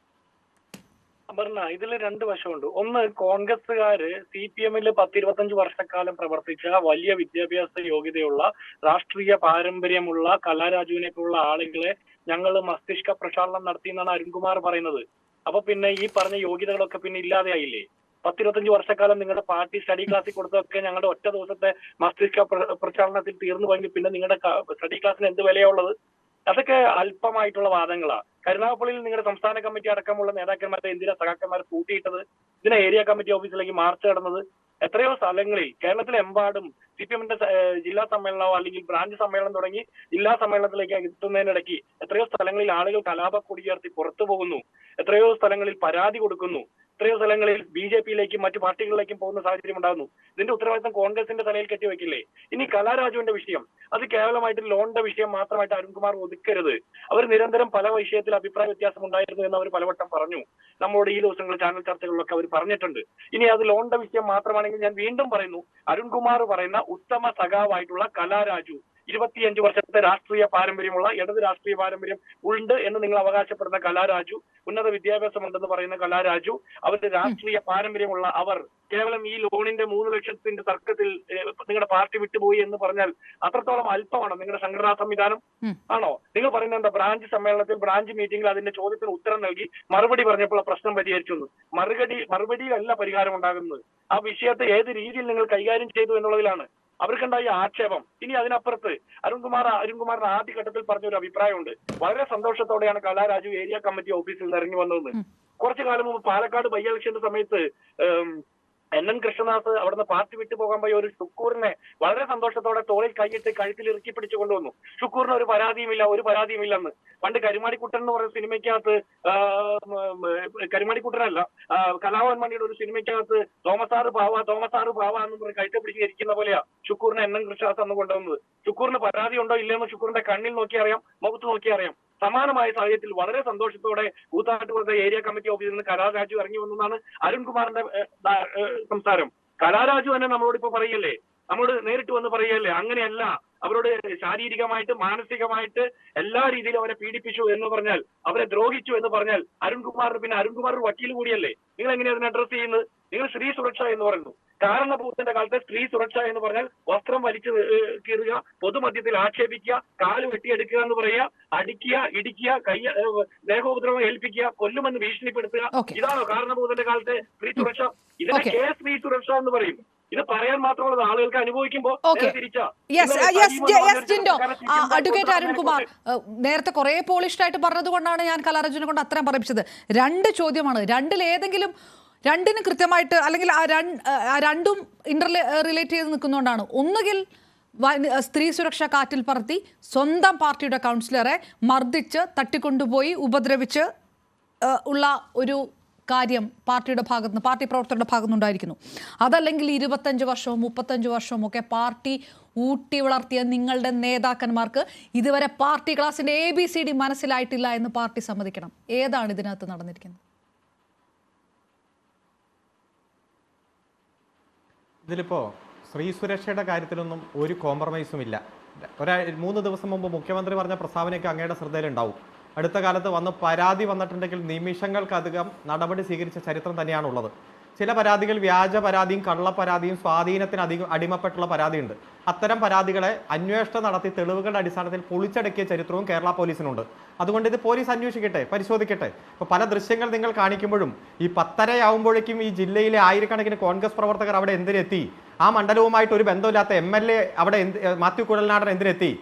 അപർണ, ഇതിൽ രണ്ട് വശമുണ്ട്. ഒന്ന്, കോൺഗ്രസ്സുകാര് CPM-ൽ 10-25 വർഷക്കാലം പ്രവർത്തിച്ച വലിയ വിദ്യാഭ്യാസ യോഗ്യതയുള്ള രാഷ്ട്രീയ പാരമ്പര്യമുള്ള കലാരാജുവിനെ പോലുള്ള ആളുകളെ ഞങ്ങൾ മസ്തിഷ്ക പ്രക്ഷാളനം നടത്തി എന്നാണ് അരുൺകുമാർ പറയുന്നത്. അപ്പൊ പിന്നെ ഈ പറഞ്ഞ യോഗ്യതകളൊക്കെ പിന്നെ ഇല്ലാതെയായില്ലേ? 10-25 വർഷക്കാലം നിങ്ങളുടെ പാർട്ടി സ്റ്റഡി ക്ലാസ്സിൽ കൊടുത്തൊക്കെ ഞങ്ങളുടെ ഒറ്റ ദിവസത്തെ മസ്തിഷ്ക പ്രക്ഷാളനത്തിൽ തീർന്നു പോയെങ്കിൽ പിന്നെ നിങ്ങളുടെ സ്റ്റഡി ക്ലാസ്സിന് എന്ത് വിലയുള്ളത്? അതൊക്കെ അല്പമായിട്ടുള്ള വാദങ്ങളാണ്. കരുനാഗപ്പള്ളിയിൽ നിങ്ങളുടെ സംസ്ഥാന കമ്മിറ്റി അടക്കമുള്ള നേതാക്കന്മാരെ എന്തിനാ സഖാക്കന്മാരെ കൂട്ടിയിട്ടത്? ഇതിനെ ഏരിയ കമ്മിറ്റി ഓഫീസിലേക്ക് മാർച്ച് നടന്നത്? എത്രയോ സ്ഥലങ്ങളിൽ കേരളത്തിലെമ്പാടും CPM-ന്റെ ജില്ലാ സമ്മേളനമോ അല്ലെങ്കിൽ ബ്രാഞ്ച് സമ്മേളനം തുടങ്ങി ജില്ലാ സമ്മേളനത്തിലേക്ക് എത്തുന്നതിനിടയ്ക്ക് എത്രയോ സ്ഥലങ്ങളിൽ ആളുകൾ കലാപ കൊടിയുയർത്തി പുറത്തു പോകുന്നു, എത്രയോ സ്ഥലങ്ങളിൽ പരാതി കൊടുക്കുന്നു, എത്രയോ സ്ഥലങ്ങളിൽ BJP-യിലേക്കും മറ്റു പാർട്ടികളിലേക്കും പോകുന്ന സാഹചര്യം ഉണ്ടാകുന്നു. ഇതിന്റെ ഉത്തരവാദിത്തം കോൺഗ്രസിന്റെ തലയിൽ കെട്ടിവെക്കില്ലേ? ഇനി കലാരാജുവിന്റെ വിഷയം, അത് കേവലമായിട്ട് ലോണിന്റെ വിഷയം മാത്രമായിട്ട് അരുൺകുമാർ ഒതുക്കരുത്. അവർ നിരന്തരം പല വിഷയത്തിൽ അഭിപ്രായ വ്യത്യാസം ഉണ്ടായിരുന്നു എന്ന് അവർ പലവട്ടം പറഞ്ഞു. നമ്മളോട് ഈ ദിവസങ്ങളിൽ ചാനൽ ചർച്ചകളിലൊക്കെ അവർ പറഞ്ഞിട്ടുണ്ട്. ഇനി അത് ലോണിന്റെ വിഷയം മാത്രമാണെങ്കിൽ ഞാൻ വീണ്ടും പറയുന്നു, അരുൺകുമാർ പറയുന്ന ഉത്തമ സഖാവായിട്ടുള്ള കലാരാജു 25 വർഷത്തെ രാഷ്ട്രീയ പാരമ്പര്യമുള്ള ഇടത് രാഷ്ട്രീയ പാരമ്പര്യം ഉണ്ട് എന്ന് നിങ്ങൾ അവകാശപ്പെടുന്ന കലാരാജു, ഉന്നത വിദ്യാഭ്യാസമുണ്ടെന്ന് പറയുന്ന കലാരാജു, അവരുടെ രാഷ്ട്രീയ പാരമ്പര്യമുള്ള അവർ കേവലം ഈ ലോണിന്റെ 3 ലക്ഷത്തിന്റെ തർക്കത്തിൽ നിങ്ങളുടെ പാർട്ടി വിട്ടുപോയി എന്ന് പറഞ്ഞാൽ അത്രത്തോളം അല്പമാണോ നിങ്ങളുടെ സംഘടനാ സംവിധാനം? ആണോ? നിങ്ങൾ പറയുന്നത് എന്താ? ബ്രാഞ്ച് സമ്മേളനത്തിൽ ബ്രാഞ്ച് മീറ്റിംഗിൽ അതിന്റെ ചോദ്യത്തിന് ഉത്തരം നൽകി മറുപടി പറഞ്ഞപ്പോൾ പ്രശ്നം പരിഹരിച്ചു. മറുപടിയിലല്ല പരിഹാരം ഉണ്ടാകുന്നത്. ആ വിഷയത്തെ ഏത് രീതിയിൽ നിങ്ങൾ കൈകാര്യം ചെയ്തു എന്നുള്ളതിലാണ് അവർക്കുണ്ടായ ആക്ഷേപം. ഇനി അതിനപ്പുറത്ത് അരുൺകുമാറിന്റെ ആദ്യഘട്ടത്തിൽ പറഞ്ഞ ഒരു അഭിപ്രായമുണ്ട്. വളരെ സന്തോഷത്തോടെയാണ് കലാരാജു ഏരിയ കമ്മിറ്റി ഓഫീസിൽ നിന്ന് ഇറങ്ങി വന്നതെന്ന്. കുറച്ചു കാലം മുമ്പ് പാലക്കാട് ബൈ ഇലക്ഷന്റെ സമയത്ത് NN കൃഷ്ണദാസ് അവിടുന്ന് പാർട്ടി വിട്ടു പോകാൻ പോയ ഒരു ഷുക്കൂറിനെ വളരെ സന്തോഷത്തോടെ തോളിൽ കൈയിട്ട് കഴുത്തിൽ ഇറുക്കി പിടിച്ചു കൊണ്ടുവന്നു. ഷുക്കൂറിന് ഒരു പരാതിയുമില്ലെന്ന്. പണ്ട് കരുമാടിക്കുട്ടൻ എന്ന് പറയുന്ന സിനിമയ്ക്കകത്ത്, കരുമാടിക്കുട്ടനല്ല, കലാഭവൻ മണിയുടെ ഒരു സിനിമയ്ക്കകത്ത് തോമസാറ് പാവ എന്ന് പറഞ്ഞ് കഴുത്തെ പിടിച്ച് ഇരിക്കുന്ന പോലെയാ ഷുക്കൂറിനെ NN കൃഷ്ണദാസ് അന്ന് കൊണ്ടുവന്നത്. ഷുക്കൂറിന് പരാതി ഉണ്ടോ ഇല്ലെന്ന് ഷുക്കൂറിന്റെ കണ്ണിൽ നോക്കി അറിയാം, മുഖത്ത് നോക്കി അറിയാം. സമാനമായ സാഹചര്യത്തിൽ വളരെ സന്തോഷത്തോടെ കൂത്താട്ടുപുറത്തെ ഏരിയ കമ്മിറ്റി ഓഫീസിൽ നിന്ന് കലാരാജു ഇറങ്ങി വന്നതാണ് അരുൺകുമാറിന്റെ സംസാരം. കലാരാജു തന്നെ നമ്മളോട് ഇപ്പൊ പറയല്ലേ, നമ്മളോട് നേരിട്ട് വന്ന് പറയല്ലേ, അങ്ങനെയല്ല, അവരോട് ശാരീരികമായിട്ട് മാനസികമായിട്ട് എല്ലാ രീതിയിലും അവരെ പീഡിപ്പിച്ചു എന്ന് പറഞ്ഞാൽ, അവരെ ദ്രോഹിച്ചു എന്ന് പറഞ്ഞാൽ പിന്നെ അരുൺകുമാർ ഒരു വക്കീൽ കൂടിയല്ലേ, നിങ്ങൾ എങ്ങനെയാണ് അതിനെ അഡ്രസ് ചെയ്യുന്നത്? നിങ്ങൾ സ്ത്രീ സുരക്ഷ എന്ന് പറയുന്നു. കാരണഭൂതത്തിന്റെ കാലത്തെ സ്ത്രീ സുരക്ഷ എന്ന് പറഞ്ഞാൽ വസ്ത്രം വലിച്ചു കീറുക, പൊതുമധ്യത്തിൽ ആക്ഷേപിക്കുക, കാല് വെട്ടിയെടുക്കുക എന്ന് പറയുക, അടിക്കുക, ഇടിക്കുക, ദേഹോപദ്രവം ഏൽപ്പിക്കുക, കൊല്ലുമെന്ന് ഭീഷണിപ്പെടുത്തുക, ഇതാണോ കാരണഭൂതന്റെ കാലത്തെ സ്ത്രീ സുരക്ഷ? ഇതിനെ സ്ത്രീ സുരക്ഷ എന്ന് പറയും. ഇത് പറയാൻ മാത്രമുള്ളത് ആളുകൾക്ക് അനുഭവിക്കുമ്പോൾ അഡ്വക്കേറ്റ് അരുൺകുമാർ നേരത്തെ കുറെ പോളിഷ്ഡായിട്ട് പറഞ്ഞത് കൊണ്ടാണ് ഞാൻ കലാരാജുവിനെ കൊണ്ട് അത്രയും പറയിപ്പിച്ചത്. 2 ചോദ്യമാണ്. രണ്ടിന് കൃത്യമായിട്ട്, അല്ലെങ്കിൽ രണ്ടും റിലേറ്റ് ചെയ്ത് നിൽക്കുന്നതുകൊണ്ടാണ്. ഒന്നുകിൽ സ്ത്രീ സുരക്ഷ കാറ്റിൽ പറത്തി സ്വന്തം പാർട്ടിയുടെ കൗൺസിലറെ മർദ്ദിച്ച് തട്ടിക്കൊണ്ടുപോയി ഉപദ്രവിച്ച് ഉള്ള ഒരു കാര്യം പാർട്ടി പ്രവർത്തകരുടെ ഭാഗത്തുനിന്നുണ്ടായിരിക്കുന്നു. അതല്ലെങ്കിൽ 25 വർഷവും 35 വർഷവും ഒക്കെ പാർട്ടി ഊട്ടി വളർത്തിയ നിങ്ങളുടെ നേതാക്കന്മാർക്ക് ഇതുവരെ പാർട്ടി ക്ലാസിന്റെ ABCD മനസ്സിലായിട്ടില്ല എന്ന് പാർട്ടി സമ്മതിക്കണം. ഏതാണ് ഇതിനകത്ത് നടന്നിരിക്കുന്നത്? ഇതിലിപ്പോൾ സ്ത്രീ സുരക്ഷയുടെ കാര്യത്തിലൊന്നും ഒരു കോംപ്രമൈസും ഇല്ല. 3 ദിവസം മുമ്പ് മുഖ്യമന്ത്രി പറഞ്ഞ പ്രസ്താവനയൊക്കെ അങ്ങയുടെ ശ്രദ്ധയിലുണ്ടാവും. അടുത്ത കാലത്ത് പരാതി വന്നിട്ടുണ്ടെങ്കിൽ നിമിഷങ്ങൾക്കധികം നടപടി സ്വീകരിച്ച ചരിത്രം തന്നെയാണുള്ളത്. ചില പരാതികൾ വ്യാജ പരാതിയും കള്ളപ്പരാതിയും സ്വാധീനത്തിന് അടിമപ്പെട്ടുള്ള പരാതിയുണ്ട്. അത്തരം പരാതികളെ അന്വേഷണം നടത്തി തെളിവുകളുടെ അടിസ്ഥാനത്തിൽ പൊളിച്ചടക്കിയ ചരിത്രവും കേരള പോലീസിനുണ്ട്. അതുകൊണ്ട് ഇത് പോലീസ് അന്വേഷിക്കട്ടെ, പരിശോധിക്കട്ടെ. ഇപ്പോൾ പല ദൃശ്യങ്ങൾ നിങ്ങൾ കാണിക്കുമ്പോഴും ഈ 10:30 ഈ ജില്ലയിലെ ആയിരക്കണക്കിന് കോൺഗ്രസ് പ്രവർത്തകർ അവിടെ എന്തിനെത്തി? ആ മണ്ഡലവുമായിട്ട് ഒരു ബന്ധമില്ലാത്ത MLA അവിടെ മാത്യു കുഴൽനാടൻ എന്തിനെത്തി?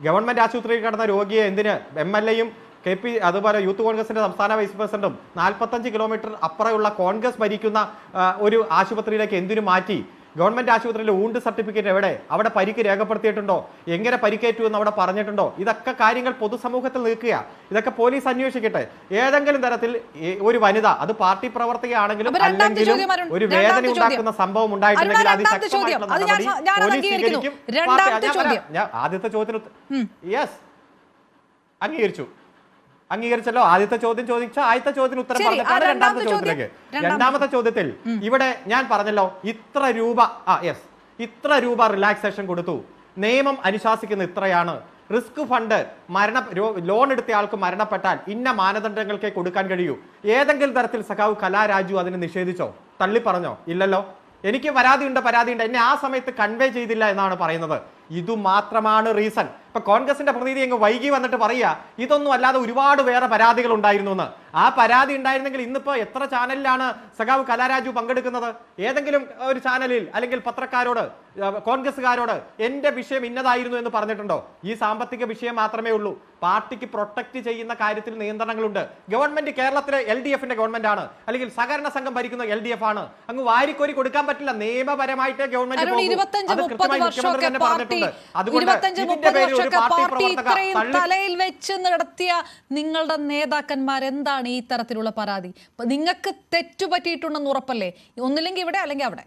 ഗവൺമെന്റ് ആശുപത്രിയിൽ കിടന്ന രോഗിയെ എന്തിന് MLAയും KP അതുപോലെ യൂത്ത് കോൺഗ്രസിന്റെ സംസ്ഥാന വൈസ് പ്രസിഡന്റും 45 കിലോമീറ്റർ അപ്പുറമുള്ള കോൺഗ്രസ് ഭരിക്കുന്ന ഒരു ആശുപത്രിയിലേക്ക് എന്തിനു മാറ്റി? ഗവൺമെന്റ് ആശുപത്രിയിലെ ഊണ്ട് സർട്ടിഫിക്കറ്റ് എവിടെ? അവിടെ പരിക്ക് രേഖപ്പെടുത്തിയിട്ടുണ്ടോ? എങ്ങനെ പരിക്കേറ്റു എന്ന് അവിടെ പറഞ്ഞിട്ടുണ്ടോ? ഇതൊക്കെ കാര്യങ്ങൾ പൊതുസമൂഹത്തിൽ നിൽക്കുക. ഇതൊക്കെ പോലീസ് അന്വേഷിക്കട്ടെ. ഏതെങ്കിലും തരത്തിൽ ഒരു വനിത, അത് പാർട്ടി പ്രവർത്തകയാണെങ്കിലും അല്ലെങ്കിലും ഒരു വേദന ഉണ്ടാക്കുന്ന സംഭവം ഉണ്ടായിട്ടുണ്ടെങ്കിൽ അതിശക്തമായിട്ടുള്ള നടപടി പോലീസ് സ്വീകരിക്കും. ആദ്യത്തെ ചോദ്യത്തിന് അംഗീകരിച്ചല്ലോ. ആദ്യത്തെ ചോദ്യം ചോദിച്ച ആദ്യത്തെ ചോദ്യത്തിന് ഉത്തരം പറഞ്ഞിട്ടാണ് രണ്ടാമത്തെ ചോദ്യത്തിൽ ഇവിടെ ഞാൻ പറഞ്ഞല്ലോ, ഇത്ര രൂപ റിലാക്സേഷൻ കൊടുത്തു, നിയമം അനുശാസിക്കുന്ന ഇത്രയാണ്, റിസ്ക് ഫണ്ട് ലോൺ എടുത്ത ആൾക്ക് മരണപ്പെട്ടാൽ ഇന്ന മാനദണ്ഡങ്ങൾക്കേ കൊടുക്കാൻ കഴിയൂ. ഏതെങ്കിലും തരത്തിൽ സഖാവ് കലാരാജു അതിനെ നിഷേധിച്ചോ? തള്ളി പറഞ്ഞോ? ഇല്ലല്ലോ. എനിക്ക് പരാതിയുണ്ട്, എന്നെ ആ സമയത്ത് കൺവേ ചെയ്തില്ല എന്നാണ് പറയുന്നത്. ഇതുമാത്രമാണ് റീസൺ. ഇപ്പൊ കോൺഗ്രസിന്റെ പ്രതിനിധി അങ്ങ് വൈകി വന്നിട്ട് പറയുക ഇതൊന്നും അല്ലാതെ ഒരുപാട് വേറെ പരാതികൾ ഉണ്ടായിരുന്നു എന്ന്. ആ പരാതി ഉണ്ടായിരുന്നെങ്കിൽ ഇന്നിപ്പോ എത്ര ചാനലിലാണ് സഖാവ് കലാരാജു പങ്കെടുക്കുന്നത്? ഏതെങ്കിലും ഒരു ചാനലിൽ അല്ലെങ്കിൽ പത്രക്കാരോട്, കോൺഗ്രസ്സുകാരോട് എന്റെ വിഷയം ഇന്നതായിരുന്നു എന്ന് പറഞ്ഞിട്ടുണ്ടോ? ഈ സാമ്പത്തിക വിഷയം മാത്രമേ ഉള്ളൂ. പാർട്ടിക്ക് പ്രൊട്ടക്ട് ചെയ്യുന്ന കാര്യത്തിൽ നിയന്ത്രണങ്ങളുണ്ട്. ഗവൺമെന്റ് കേരളത്തിലെ LDFന്റെ ഗവൺമെന്റ് ആണ്, അല്ലെങ്കിൽ സഹകരണ സംഘം ഭരിക്കുന്ന LDF ആണ്. അങ്ങ് വാരിക്കോരി കൊടുക്കാൻ പറ്റില്ല. നിയമപരമായിട്ട് ഗവൺമെന്റ് തലയിൽ വെച്ച് നടത്തിയ നിങ്ങളുടെ നേതാക്കന്മാർ എന്താണ് ഈ തരത്തിലുള്ള പരാതി? നിങ്ങൾക്ക് തെറ്റുപറ്റിയിട്ടുണ്ടെന്ന് ഉറപ്പല്ലേ? ഒന്നില്ലെങ്കിൽ ഇവിടെ അല്ലെങ്കിൽ അവിടെ.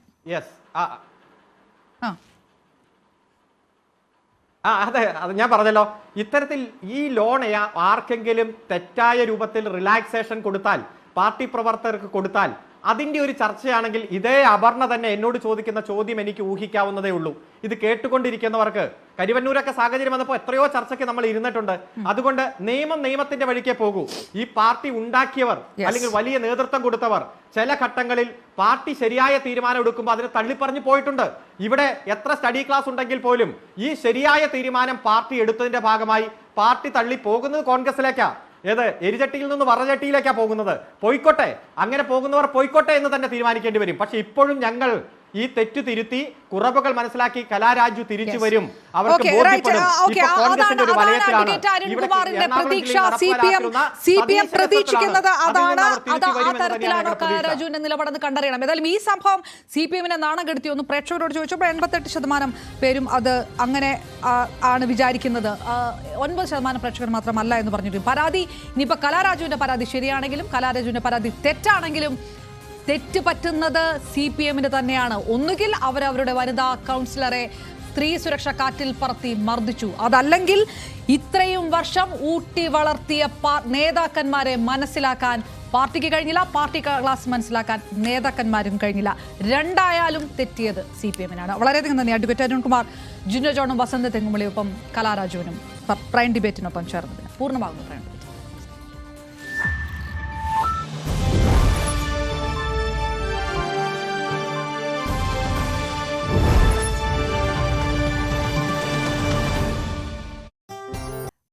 അതെ, അത് ഞാൻ പറഞ്ഞല്ലോ. ഇത്തരത്തിൽ ഈ ലോൺ ആർക്കെങ്കിലും തെറ്റായ രൂപത്തിൽ റിലാക്സേഷൻ കൊടുത്താൽ, പാർട്ടി പ്രവർത്തകർക്ക് കൊടുത്താൽ, അതിന്റെ ഒരു ചർച്ചയാണെങ്കിൽ ഇതേ അപർണ തന്നെ എന്നോട് ചോദിക്കുന്ന ചോദ്യം എനിക്ക് ഊഹിക്കാവുന്നതേ ഉള്ളൂ. ഇത് കേട്ടുകൊണ്ടിരിക്കുന്നവർക്ക് കരിവന്നൂരൊക്കെ സാഹചര്യം വന്നപ്പോൾ എത്രയോ ചർച്ചയ്ക്ക് നമ്മൾ ഇരുന്നിട്ടുണ്ട്. അതുകൊണ്ട് നിയമത്തിന്റെ വഴിക്കേ പോകൂ. ഈ പാർട്ടി ഉണ്ടാക്കിയവർ അല്ലെങ്കിൽ വലിയ നേതൃത്വം കൊടുത്തവർ ചില ഘട്ടങ്ങളിൽ പാർട്ടി ശരിയായ തീരുമാനം എടുക്കുമ്പോൾ അതിനെ തള്ളിപ്പറഞ്ഞു പോയിട്ടുണ്ട്. ഇവിടെ എത്ര സ്റ്റഡി ക്ലാസ് ഉണ്ടെങ്കിൽ പോലും ഈ ശരിയായ തീരുമാനം പാർട്ടി എടുത്തതിന്റെ ഭാഗമായി പാർട്ടി തള്ളി പോകുന്നത് കോൺഗ്രസിലേക്കാ. ഏത് എരിചട്ടിയിൽ നിന്ന് വറചട്ടിയിലേക്കാ പോകുന്നത്? പോയിക്കോട്ടെ, അങ്ങനെ പോകുന്നവർ പോയിക്കോട്ടെ എന്ന് തന്നെ തീരുമാനിക്കേണ്ടി വരും. പക്ഷെ ഇപ്പോഴും ഞങ്ങൾ ഈ തെറ്റ് തിരുത്തി കുറവുകൾ മനസ്സിലാക്കി കലാരാജു തിരിച്ചു വരും. അവർക്ക് Okay, ബോധ്യപ്പെടും. right. ഇപ്പോൾ കോൺഗ്രസിന്റെ ഒരു അതാണ് വലയത്തിലാണ് അഡ്വക്കേറ്റ് ഇവിടെ അരുൺകുമാറിന്റെ എറണാകുളം പ്രതീക്ഷ. ജില്ലയിൽ CPM പ്രതീക്ഷിക്കുന്നത് അതിൽ നിന്ന് അതാണ്. അവർ തിരിച്ചു ആ വരുമെന്ന് തന്നെയാണ് തരത്തിലാണോ ഞങ്ങളുടെ പ്രതീക്ഷ. കലാരാജുവിന്റെ നിലപാടെന്ന് കണ്ടറിയണം. ഏതായാലും ഈ സംഭവം CPM-നെ നാണം കെടുത്തിയൊന്ന് പ്രേക്ഷകരോട് ചോദിച്ചപ്പോൾ 88% പേരും അത് അങ്ങനെ ആണ് വിചാരിക്കുന്നത്. 9% പ്രേക്ഷകർ മാത്രമല്ല എന്ന് പറഞ്ഞിട്ടുണ്ട്. പരാതി ഇനിയിപ്പോൾ കലാരാജുവിന്റെ പരാതി ശരിയാണെങ്കിലും കലാരാജുവിന്റെ പരാതി തെറ്റാണെങ്കിലും തെറ്റ് പറ്റുന്നത് CPM-ന് തന്നെയാണ്. ഒന്നുകിൽ അവരവരുടെ വനിതാ കൗൺസിലറെ സ്ത്രീ സുരക്ഷ കാറ്റിൽ പറത്തി മർദ്ദിച്ചു, അതല്ലെങ്കിൽ ഇത്രയും വർഷം ഊട്ടി വളർത്തിയ നേതാക്കന്മാരെ മനസ്സിലാക്കാൻ പാർട്ടിക്ക് കഴിഞ്ഞില്ല, പാർട്ടി ക്ലാസ് മനസ്സിലാക്കാൻ നേതാക്കന്മാരും കഴിഞ്ഞില്ല. രണ്ടായാലും തെറ്റിയത് CPM-നാണ്. വളരെയധികം നന്ദി അഡ്വക്കേറ്റ് അരുൺകുമാർ, ജിൻഡോ ജോണും വസന്ത് തെങ്ങുമ്പള്ളിയൊപ്പം കലാരാജുവിനും പ്രൈം ഡിബേറ്റിനൊപ്പം ചേർന്നതിന്. പൂർണ്ണമാകുന്നു.